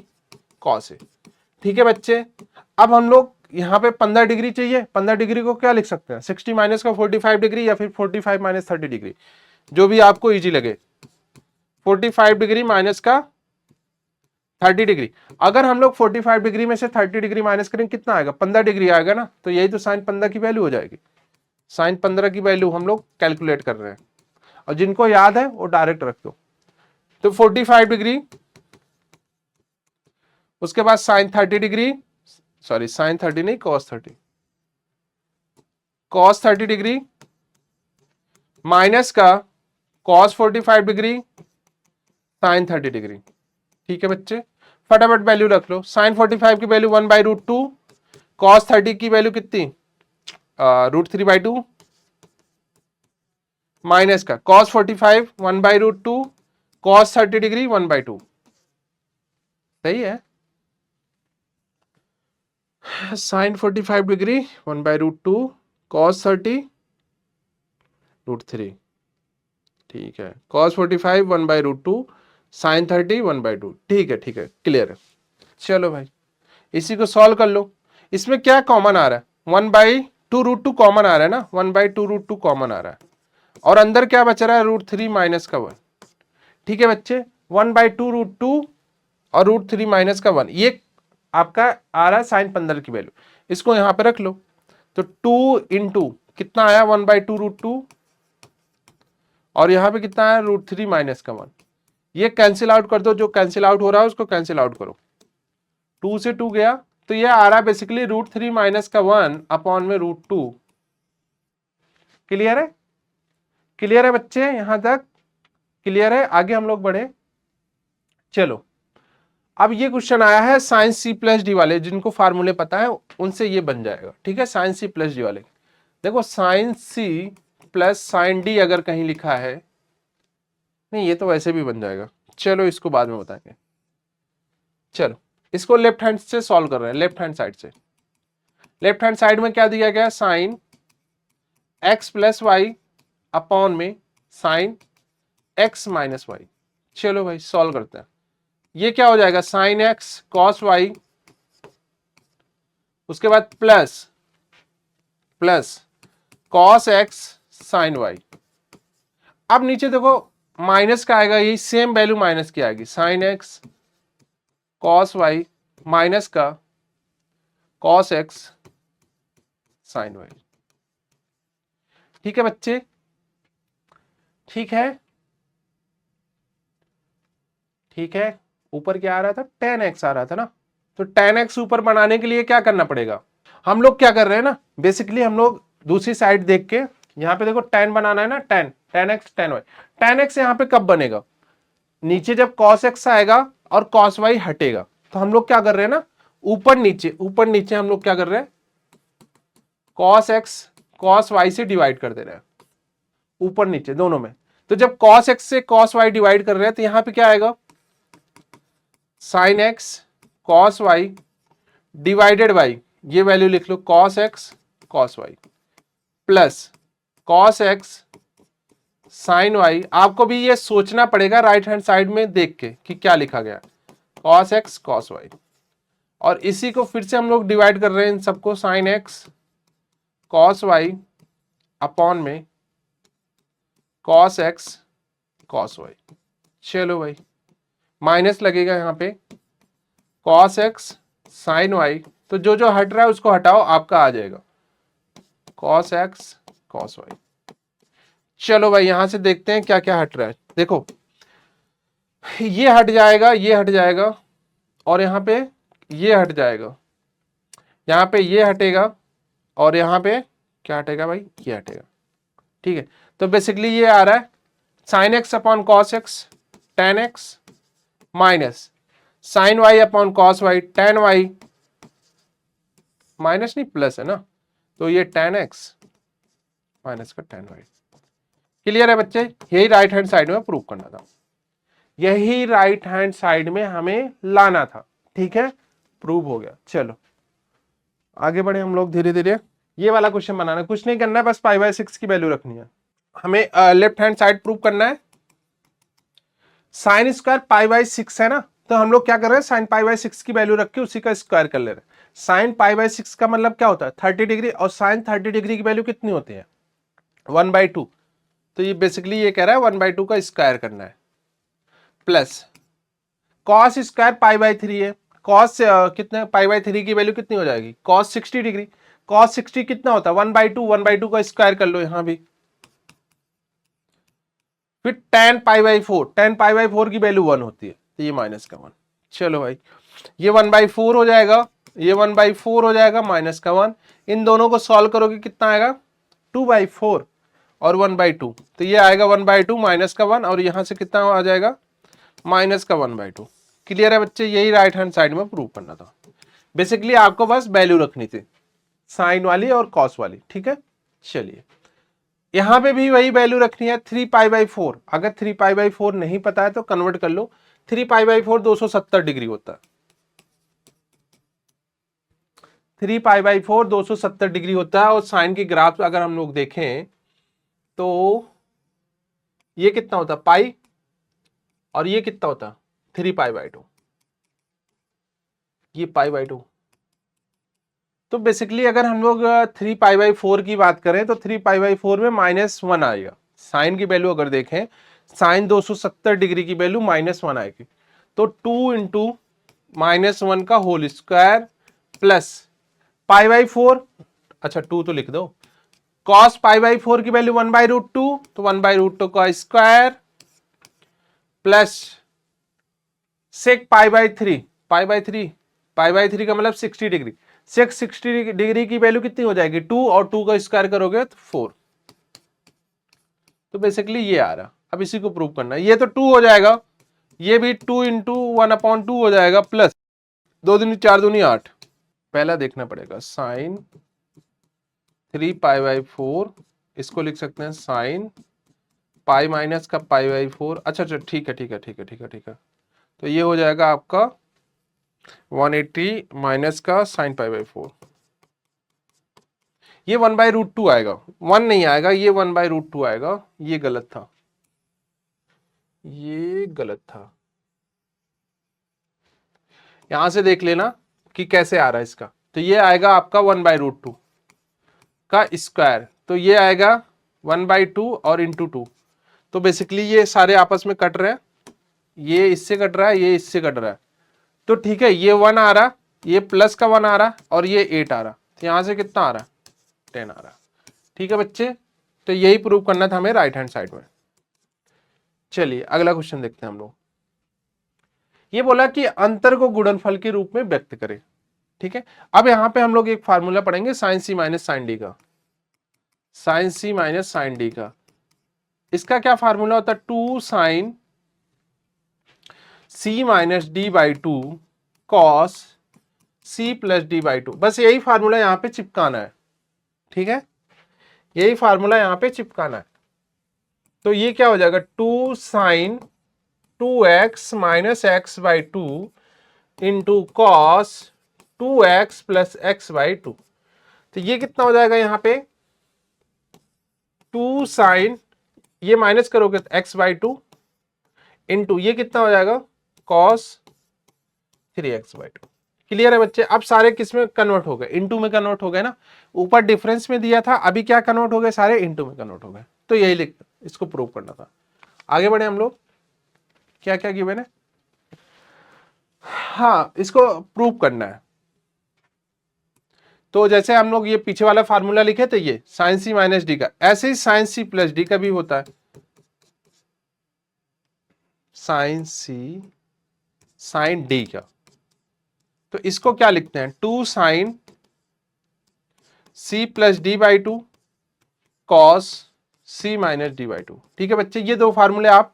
cos A. ठीक है बच्चे, अब हम लोग यहाँ पे 15 डिग्री चाहिए, 15 डिग्री को क्या लिख सकते हैं, 60 माइनस का 45 डिग्री या फिर 45 माइनस 30 डिग्री, जो भी आपको इजी लगे। 45 डिग्री माइनस का 30 डिग्री, अगर हम लोग 45 डिग्री में से 30 डिग्री माइनस करें कितना आएगा, 15 डिग्री आएगा ना, तो यही तो साइन 15 की वैल्यू हो जाएगी। साइन 15 की वैल्यू हम लोग कैलकुलेट कर रहे हैं, और जिनको याद है वो डायरेक्ट रख दो। तो 45 डिग्री, उसके बाद साइन 30 डिग्री, सॉरी साइन 30 नहीं, कॉस 30, कॉस 30 डिग्री माइनस का कॉस 45 डिग्री साइन 30 डिग्री। ठीक है बच्चे, फटाफट वैल्यू रख लो। साइन 45 की वैल्यू 1/√2, कॉस 30 की वैल्यू कितनी, √3/2, माइनस का कॉस 45 1/√2, कॉस 30 डिग्री 1/2। सही है, साइन 45 डिग्री 1/√2, कॉस 30 √3। ठीक है, कॉस 45 1/√2, साइन 30 1/2। ठीक है, ठीक है, क्लियर है। चलो भाई इसी को सॉल्व कर लो। इसमें क्या कॉमन आ रहा है, 1/2√2 कॉमन आ रहा है ना, 1/2√2 कॉमन आ रहा है, और अंदर क्या बच रहा है, √3 माइनस का 1। ठीक है बच्चे, 1/2√2 और √3 माइनस का 1, ये आपका आ रहा है साइन 15 की वैल्यू, इसको यहां पे रख लो। तो 2 इंटू कितना आया, 1/2√2, और यहां पे कितना आया, √3 माइनस का 1, ये कैंसिल आउट कर दो, जो कैंसिल आउट हो रहा है उसको कैंसिल आउट करो। 2 से 2 गया तो ये आ रहा है बेसिकली √3 माइनस का 1 अपॉन में √2। क्लियर है? क्लियर है बच्चे? यहां तक क्लियर है? आगे हम लोग बढ़े। चलो अब ये क्वेश्चन आया है साइन सी प्लस डी वाले, जिनको फार्मूले पता है उनसे ये बन जाएगा। ठीक है, साइन सी प्लस डी वाले। देखो sine C plus sine D अगर कहीं लिखा है, नहीं ये तो वैसे भी बन जाएगा, चलो इसको बाद में बताएंगे। चलो इसको लेफ्ट हैंड से सॉल्व कर रहे हैं, लेफ्ट हैंड साइड से। लेफ्ट हैंड साइड में क्या दिया गया? Sine x plus y upon में साइन एक्स माइनस वाई। चलो भाई सॉल्व करते हैं। ये क्या हो जाएगा? साइन एक्स कॉस वाई, उसके बाद plus cos x sine y. अब नीचे देखो माइनस का आएगा, यही सेम वैल्यू माइनस की आएगी, sine x cos y minus का कॉस एक्स साइन वाई। ठीक है बच्चे? ठीक है, ठीक है। ऊपर क्या आ रहा था? tan x आ रहा था ना, तो tan x ऊपर बनाने के लिए क्या करना पड़ेगा? हम लोग क्या कर रहे हैं ना, बेसिकली हम लोग दूसरी साइड देख के, यहां पे देखो tan बनाना है ना, tan x tan y। tan x यहां पे कब बनेगा? नीचे जब cos x आएगा और cos y हटेगा। तो हम लोग क्या कर रहे हैं ना, ऊपर नीचे हम लोग क्या कर रहे हैं, cos x cos y से डिवाइड कर दे रहे हैं, ऊपर नीचे दोनों में। तो जब cos x से cos y डिवाइड कर रहे हैं तो यहां पे क्या आएगा? Sine x cos Y divided by, ये वैल्यू लिख लो, cos x cos Y plus cos x sine Y. आपको भी ये सोचना पड़ेगा राइट हैंड साइड में देख के कि क्या लिखा गया, कॉस एक्स कॉस वाई। और इसी को फिर से हम लोग डिवाइड कर रहे हैं इन सबको, sine x cos y upon में कॉस एक्स कॉस वाई। चलो भाई माइनस लगेगा यहाँ पे, कॉस एक्स साइन वाई, तो जो जो हट रहा है उसको हटाओ, आपका आ जाएगा कॉस एक्स कॉस वाई। चलो भाई यहां से देखते हैं क्या क्या हट रहा है। देखो ये हट जाएगा, ये हट जाएगा, और यहाँ पे ये हट जाएगा, यहाँ पे ये हटेगा, और यहाँ पे क्या हटेगा भाई? ये हटेगा। ठीक है, तो बेसिकली ये आ रहा है sine x upon cos x tan x minus sine y upon cos y tan y, minus नहीं प्लस है ना, तो ये टेन एक्स माइनस का टेन वाई। क्लियर है बच्चे? यही राइट हैंड साइड में प्रूव करना था, यही राइट हैंड साइड में हमें लाना था। ठीक है, प्रूव हो गया। चलो आगे बढ़े हम लोग धीरे धीरे। ये वाला क्वेश्चन बनाना, कुछ नहीं करना है, बस π/6 की वैल्यू रखनी है हमें। लेफ्ट हैंड साइड प्रूव करना है। साइन स्क्वायर π/6 है ना, तो हम लोग क्या कर रहे हैं, साइन π/6 की वैल्यू रख के उसी का स्क्वायर कर ले रहे हैं। साइन π/6 का मतलब क्या होता है? 30 डिग्री, और साइन 30 डिग्री की वैल्यू कितनी होती है? 1/2। तो ये बेसिकली ये कह रहा है 1/2 का स्क्वायर करना है, प्लस कॉस स्क्वायर π/3 है। कॉस कितने π/3 की वैल्यू कितनी हो जाएगी? Cos 60 degree. कॉस 60 कितना होता है? 1/2 का स्क्वायर कर लो यहां भी। फिर tan π/4, tan π/4 की वैल्यू 1 होती है, तो ये माइनस का 1। चलो भाई ये 1/4 हो जाएगा, ये 1/4 हो जाएगा, माइनस का 1। इन दोनों को सॉल्व करोगे कितना आएगा? 2/4 और 1/2, तो ये आएगा 1/2 माइनस का 1, और यहां से कितना आ जाएगा? माइनस का 1/2। क्लियर है बच्चे? यही राइट हैंड साइड में प्रूव करना था। बेसिकली आपको बस वैल्यू रखनी थी, साइन वाली और कॉस वाली। ठीक है, चलिए यहां पे भी वही वैल्यू रखनी है, 3π/4। अगर 3π/4 नहीं पता है तो कन्वर्ट कर लो, 3π/4 270 डिग्री होता है। 3π/4 270 डिग्री होता है। और साइन की ग्राफ अगर हम लोग देखें तो ये कितना होता है? पाई, और ये कितना होता है? 3π/2, ये π/2। तो बेसिकली अगर हम लोग 3π/4 की बात करें तो 3π/4 में -1 आएगा। साइन की वैल्यू अगर देखें, साइन 270 डिग्री की वैल्यू -1 आएगी, तो 2 इंटू -1 का होल स्क्वायर प्लस π/4, अच्छा 2 तो लिख दो, कॉस π/4 की वैल्यू 1/√2, तो 1/√2 का square plus sec pi by three, pi by three, pi by three का मतलब 60 डिग्री। सेक 60 डिग्री की वैल्यू कितनी हो जाएगी 2, और 2 का स्क्वायर करोगे तो 4। तो बेसिकली ये आ रहा। अब इसी को प्रूव करना है। ये तो 2 हो जाएगा, ये भी 2 इंटू 1/2 हो जाएगा, प्लस 2 दूनी 4 दूनी 8। पहला देखना पड़ेगा साइन 3 पाई बाई 4, इसको लिख सकते हैं साइन पाई माइनस का पाई बाई 4। अच्छा अच्छा, ठीक है ठीक है ठीक है ठीक है ठीक है। तो ये हो जाएगा आपका 180 माइनस का साइन पाई बाई 4। ये 1/√2 आएगा, 1 नहीं आएगा, ये 1/√2 आएगा। ये गलत था, ये गलत था। यहां से देख लेना कि कैसे आ रहा है इसका। तो ये आएगा आपका 1/√2 का स्क्वायर, तो ये आएगा 1/2 और इंटू 2। तो बेसिकली ये सारे आपस में कट रहे हैं, ये इससे कट रहा है, ये इससे कट रहा है। तो ठीक है, ये 1 आ रहा, ये प्लस का 1 आ रहा, और ये 8 आ रहा। तो यहां से कितना आ रहा, 10 आ रहा। ठीक है बच्चे, तो यही प्रूव करना था हमें राइट हैंड साइड में। चलिए अगला क्वेश्चन देखते हैं हम लोग। ये बोला कि अंतर को गुणनफल के रूप में व्यक्त करें। ठीक है, अब यहां पे हम लोग एक फार्मूला पढ़ेंगे sine C minus sine D का। Sine C minus sine D का, इसका क्या फार्मूला होता है, 2 sine C minus D by 2 cos C plus D by 2। बस यही फार्मूला यहां पे चिपकाना है। ठीक है, यही फार्मूला यहां पे चिपकाना है। तो ये क्या हो जाएगा, 2 sine 2x minus x by 2 into cos 2x plus x by 2। तो ये कितना हो जाएगा यहाँ पे, 2 साइन, ये माइनस करोगे तो एक्स बाई 2 इंटू ये कितना हो जाएगा कॉस 3x बाई 2। क्लियर है बच्चे। अब सारे किस में कन्वर्ट हो गए, इनटू में कन्वर्ट हो गए ना। ऊपर डिफरेंस में दिया था, अभी क्या कन्वर्ट हो गए, सारे इनटू में कन्वर्ट हो गए। तो यही लिख, इसको प्रूव करना था। आगे बढ़े हम लोग, क्या क्या गिवन है, हाँ इसको प्रूव करना है। तो जैसे हम लोग ये पीछे वाला फार्मूला लिखे थे, ये साइन सी माइनस डी का, ऐसे ही साइन सी प्लस डी का भी होता है। साइन सी साइन डी का, तो इसको क्या लिखते हैं, 2 sine C plus D by 2 cos C minus D by 2। ठीक है बच्चे, ये दो फार्मूले आप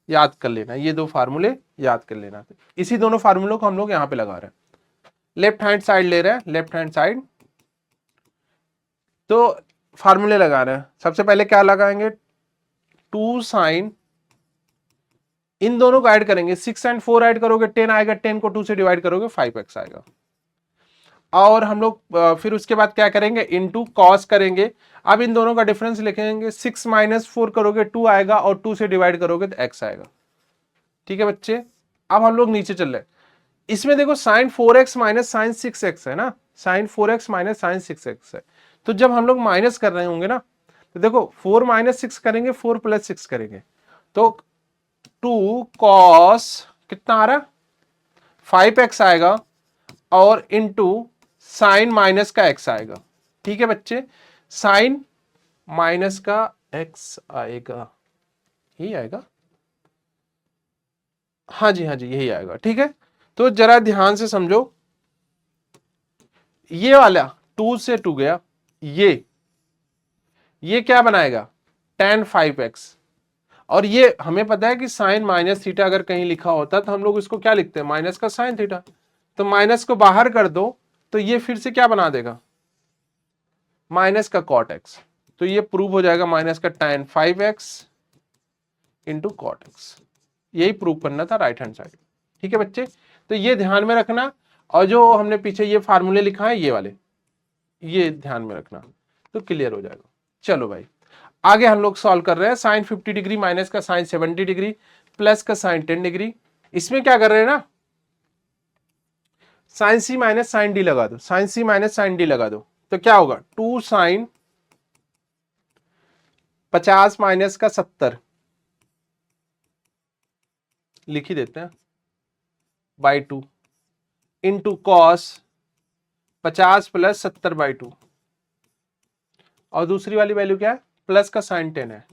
याद कर लेना, ये दो फार्मूले याद कर लेना। इसी दोनों फार्मूलों को हम लोग यहां पे लगा रहे हैं, लेफ्ट हैंड साइड ले रहे हैं, लेफ्ट हैंड साइड। तो फार्मूले लगा रहे हैं, सबसे पहले क्या लगाएंगे, 2 साइन, इन दोनों को ऐड करेंगे, 6 एंड 4 ऐड करोगे 10 आएगा, 10 को 2 से डिवाइड करोगे 5x आएगा। और हम लोग फिर उसके बाद क्या करेंगे, इनटू कॉस करेंगे। अब इन दोनों का डिफरेंस लिखेंगे, 6 माइनस 4 करोगे 2 आएगा, और 2 से डिवाइड करोगे तो x आएगा। ठीक है बच्चे, अब हम लोग नीचे चल रहे हैं। इसमें देखो sign 4x minus sign 6x है ना, sign 4x minus sign 6x है। तो जब हम लोग माइनस कर रहे होंगे ना, तो देखो 4 माइनस 6 करेंगे, 4 प्लस 6 करेंगे, तो 2 कॉस कितना आ रहा, 5x आएगा, और इनटू साइन माइनस का x आएगा। ठीक है बच्चे, साइन माइनस का x आएगा, यही आएगा, हाँ जी हाँ जी यही आएगा। ठीक है, तो जरा ध्यान से समझो, ये वाला 2 से 2 गया, ये क्या बनाएगा, tan 5x। और ये हमें पता है कि साइन माइनस थीटा अगर कहीं लिखा होता तो हम लोग इसको क्या लिखते हैं, माइनस का साइन थीटा। तो माइनस को बाहर कर दो, तो ये फिर से क्या बना देगा, माइनस का कॉट एक्स। तो ये प्रूव हो जाएगा माइनस का tan 5x into cot x. यही प्रूव करना था राइट हैंड साइड। ठीक है बच्चे, तो ये ध्यान में रखना। और जो हमने पीछे ये फार्मूले लिखा है, ये वाले, ये ध्यान में रखना, तो क्लियर हो जाएगा। चलो भाई, आगे हम लोग सॉल्व कर रहे हैं। साइन 50 डिग्री माइनस का साइन 70 डिग्री प्लस का साइन 10 डिग्री। इसमें क्या कर रहे हैं ना, sign C minus sine D लगा दो, sign C minus sine D लगा दो, तो क्या होगा, 2 साइन 50 माइनस का 70 लिख ही देते हैं by 2 into cos 50 plus 70 by 2, और दूसरी वाली वैल्यू क्या है, प्लस का साइन 10 है।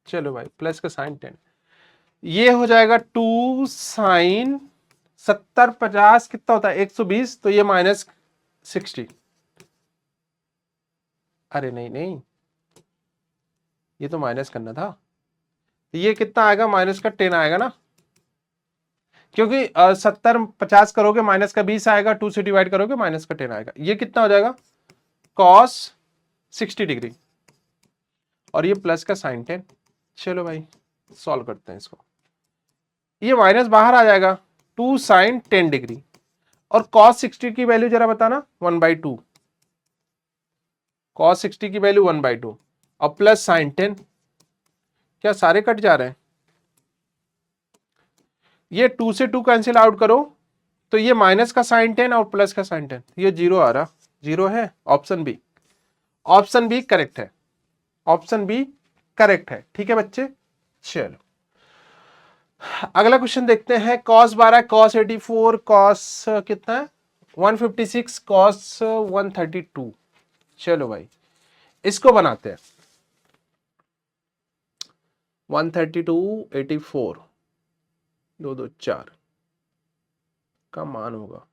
चलो भाई, प्लस का साइन 10, ये हो जाएगा 2 साइन 70 50 कितना होता है 120, तो ये -60। अरे नहीं नहीं, ये तो माइनस करना था। ये कितना आएगा, माइनस का 10 आएगा ना, क्योंकि 70 50 करोगे माइनस का 20 आएगा, 2 से डिवाइड करोगे माइनस का 10 आएगा। ये कितना हो जाएगा, कॉस 60 डिग्री और ये प्लस का साइन 10। चलो भाई सॉल्व करते हैं इसको। ये माइनस बाहर आ जाएगा, 2 साइन 10 डिग्री और कॉस 60 की वैल्यू जरा बताना, 1/2। कॉस 60 की वैल्यू 1/2 और प्लस साइन 10, क्या सारे कट जा रहे हैं? ये 2 से 2 कैंसिल आउट करो तो ये माइनस का साइन 10 और प्लस का साइन 10, ये जीरो आ रहा, जीरो है। Option B, option B correct है, ऑप्शन बी करेक्ट है। ठीक है बच्चे, चलो अगला क्वेश्चन देखते हैं। cos 12 cos 84 cos कितना है 156 cos 132। चलो भाई इसको बनाते हैं। 132 84 2 2 4 का मान होगा,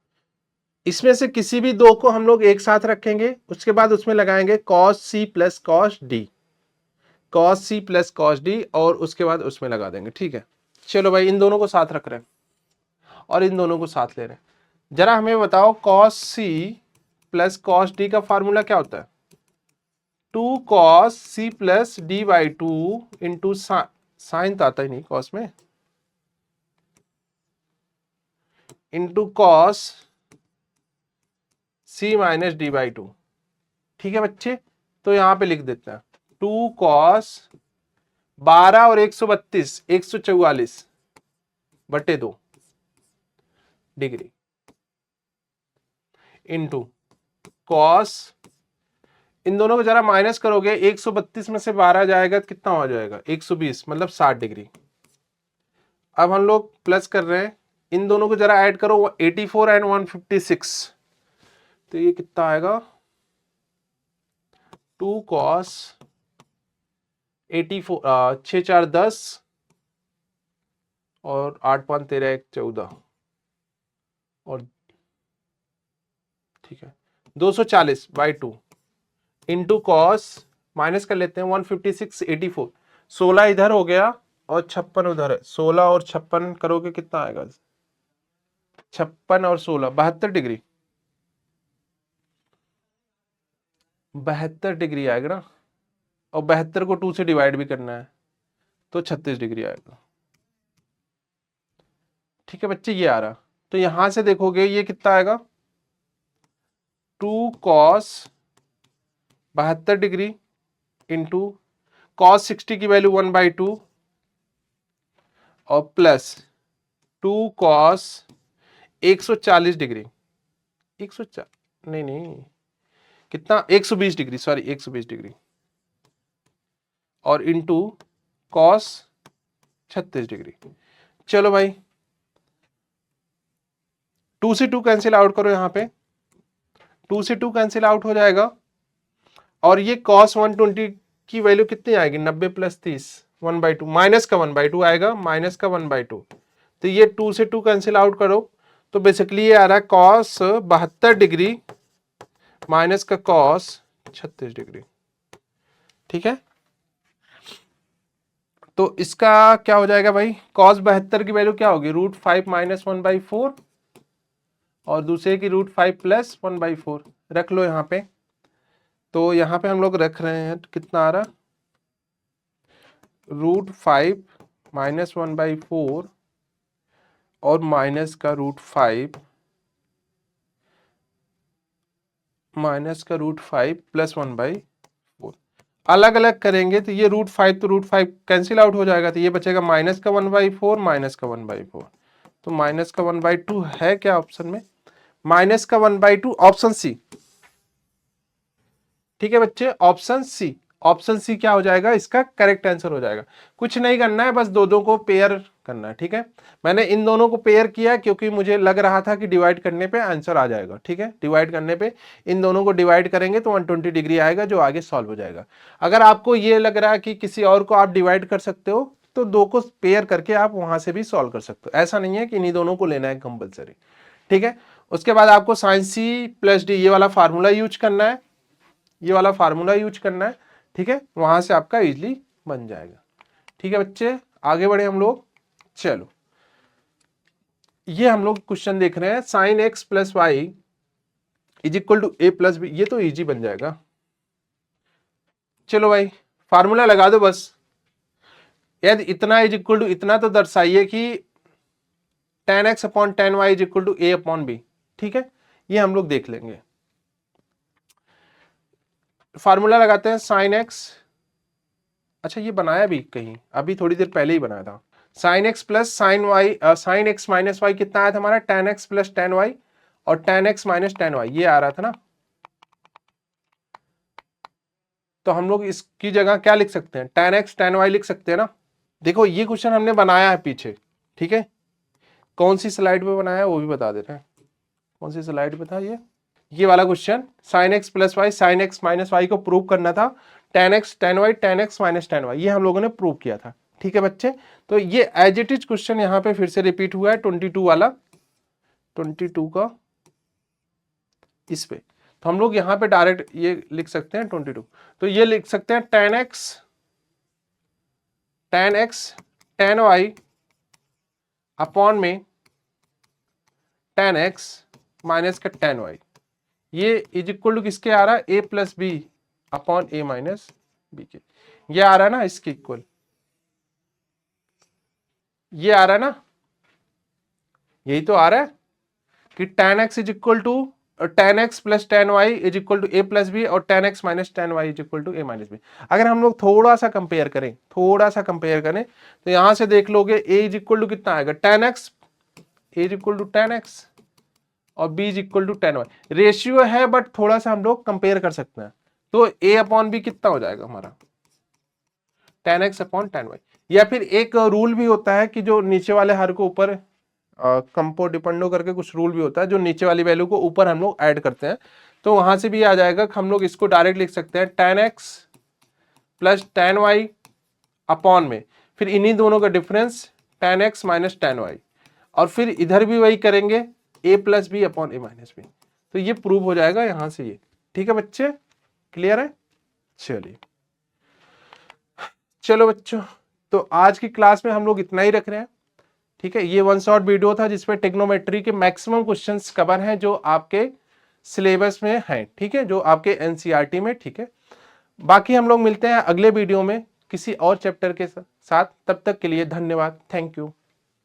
इसमें से किसी भी दो को हम लोग एक साथ रखेंगे, उसके बाद उसमें लगाएंगे cos c plus cos d, cos c plus cos d और उसके बाद उसमें लगा देंगे। ठीक है चलो भाई, इन दोनों को साथ रख रहे हैं और इन दोनों को साथ ले रहे हैं। जरा हमें बताओ cos c plus cos d का फार्मूला क्या होता है, 2 cos c plus d by 2 into sine तो आता ही नहीं cos में, into cos c minus D by 2। ठीक है बच्चे, तो यहां पे लिख देते हैं 2 cos 12 और 132 144 बटे 2 डिग्री इंटू कॉस, इन दोनों को जरा माइनस करोगे 132 में से 12 जाएगा कितना हो जाएगा 120, मतलब 60 डिग्री। अब हम लोग प्लस कर रहे हैं, इन दोनों को जरा ऐड करो 84 एंड 156, तो ये कितना आएगा 2 cos 84 6 4 10 और 8 5 13 1 14 और ठीक है 240 बाई 2 इंटू कॉस, माइनस कर लेते हैं 156 84, 16 इधर हो गया और 56 उधर है, 16 और 56 करोगे कितना आएगा 56 और 16 72 डिग्री, 72 डिग्री आएगा ना, और 72 को 2 से डिवाइड भी करना है तो 36 डिग्री आएगा। ठीक है बच्चे, ये आ रहा, तो यहां से देखोगे ये कितना आएगा 2 cos 72 डिग्री इंटू cos 60 की वैल्यू 1/2 और प्लस 2 cos 140 डिग्री 140 नहीं नहीं कितना 120 डिग्री, सॉरी 120 डिग्री और इंटू cos 36 डिग्री। चलो भाई 2 से 2 कैंसिल आउट करो, यहां पे 2 से 2 कैंसिल आउट हो जाएगा और ये cos 120 की वैल्यू कितनी आएगी 90 प्लस 30 1/2, माइनस का 1/2 आएगा, माइनस का 1/2, तो ये 2 से 2 कैंसिल आउट करो तो बेसिकली ये आ रहा है cos 72 डिग्री माइनस का cos 36 डिग्री। ठीक है, तो इसका क्या हो जाएगा भाई, cos 72 की वैल्यू क्या होगी √5 माइनस 1/4 और दूसरे की √5 प्लस 1/4 रख लो यहाँ पे, तो यहाँ पे हम लोग रख रहे हैं कितना आ रहा √5 माइनस 1/4 और माइनस का √5 माइनस का √5 प्लस 1/4 अलग अलग करेंगे तो ये √5 तो √5 कैंसिल आउट हो जाएगा, तो ये बचेगा माइनस का 1/4 माइनस का 1/4, तो माइनस का 1/2 है क्या ऑप्शन में, माइनस का 1/2 ऑप्शन सी। ठीक है बच्चे, ऑप्शन सी, ऑप्शन सी क्या हो जाएगा इसका करेक्ट आंसर हो जाएगा। कुछ नहीं करना है, बस दो दो को पेयर करना है। ठीक है, मैंने इन दोनों को पेयर किया क्योंकि मुझे लग रहा था कि डिवाइड करने पे आंसर आ जाएगा। ठीक है, डिवाइड करने पे इन दोनों को डिवाइड करेंगे तो 120 डिग्री आएगा जो आगे सॉल्व हो जाएगा। अगर आपको ये लग रहा है कि किसी और को आप डिवाइड कर सकते हो सकते हो, दो को पेयर करके आप वहां से भी सॉल्व कर सकते हो, ऐसा नहीं है कि इन्हीं दोनों को लेना है कंपलसरी। ठीक है, उसके बाद आपको साइन सी प्लस डी ये वाला फार्मूला यूज करना है, ये वाला फार्मूला यूज करना है। ठीक है, वहां से आपका इजिली बन जाएगा। ठीक है बच्चे, आगे बढ़े हम लोग। चलो, ये हम लोग क्वेश्चन देख रहे हैं, sine x plus y is equal to A plus B, ये तो इजी बन जाएगा। चलो भाई, फार्मूला लगा दो बस। यदि इतना इज इक्वल टू इतना, तो दर्शाइए कि tan x upon tan y is equal to a upon b। ठीक है, ये हम लोग देख लेंगे। फार्मूला लगाते हैं, साइन एक्स, अच्छा ये बनाया भी कहीं, अभी थोड़ी देर पहले ही बनाया था। Sine x plus sine y, sine x minus y कितना आया था हमारा, tan x plus tan y, और tan x minus tan y ये आ रहा था ना। तो हम लोग इसकी जगह क्या लिख सकते हैं, tan x tan y लिख सकते हैं ना। देखो ये क्वेश्चन हमने बनाया है पीछे, ठीक है, कौन सी स्लाइड पे बनाया है वो भी बता दे रहे हैं। कौन सी स्लाइड पे था ये वाला question, sine x plus y sine x minus y को प्रूव करना था, tan x tan y tan x minus tan y, ये हम लोगों ने प्रूव किया था। ठीक है बच्चे, तो ये एज इट इज क्वेश्चन यहाँ पे फिर से रिपीट हुआ है, 22 वाला, 22 का इस पे। तो हम लोग यहाँ पे डायरेक्ट ये लिख सकते हैं 22, तो ये लिख सकते हैं tan x tan y upon में tan x माइनस का tan y, ये इज इक्वल टू किसके आ रहा है, a plus B upon a minus B के, ये आ रहा है ना इसके इक्वल, ये आ रहा है ना, यही तो आ रहा है कि tan x is equal to tan x plus tan y is equal to a plus B, और tan x minus tan y is equal to a minus B. अगर हम लोग थोड़ा सा कंपेयर करें, तो यहां से देख लोगे a इज इक्वल टू कितना आएगा, tan x, a is equal to tan x, और b is equal to tan y। Ratio है बट थोड़ा सा हम लोग कंपेयर कर सकते हैं, तो a अपॉन b कितना हो जाएगा हमारा, tan x upon tan y। या फिर एक रूल भी होता है कि जो नीचे वाले हर को ऊपर कंपो डिपेंडो करके कुछ रूल भी होता है, जो नीचे वाली वैल्यू को ऊपर हम लोग ऐड करते हैं, तो वहां से भी आ जाएगा। हम लोग इसको डायरेक्ट लिख सकते हैं tan x plus tan y upon में, फिर इन्हीं दोनों का difference tan x minus tan y, और फिर इधर भी वही करेंगे a plus B upon a minus B, तो ये प्रूव हो जाएगा यहां से ये। ठीक है बच्चे, क्लियर है। चलिए, चलो बच्चों, तो आज की क्लास में हम लोग इतना ही रख रहे हैं। ठीक है, ये वन शॉट वीडियो था जिसमें टेक्नोमेट्री के मैक्सिमम क्वेश्चंस कवर हैं जो आपके सिलेबस में हैं। ठीक है, जो आपके एनसीईआरटी में। ठीक है, बाकी हम लोग मिलते हैं अगले वीडियो में किसी और चैप्टर के साथ, तब तक के लिए धन्यवाद, थैंक यू।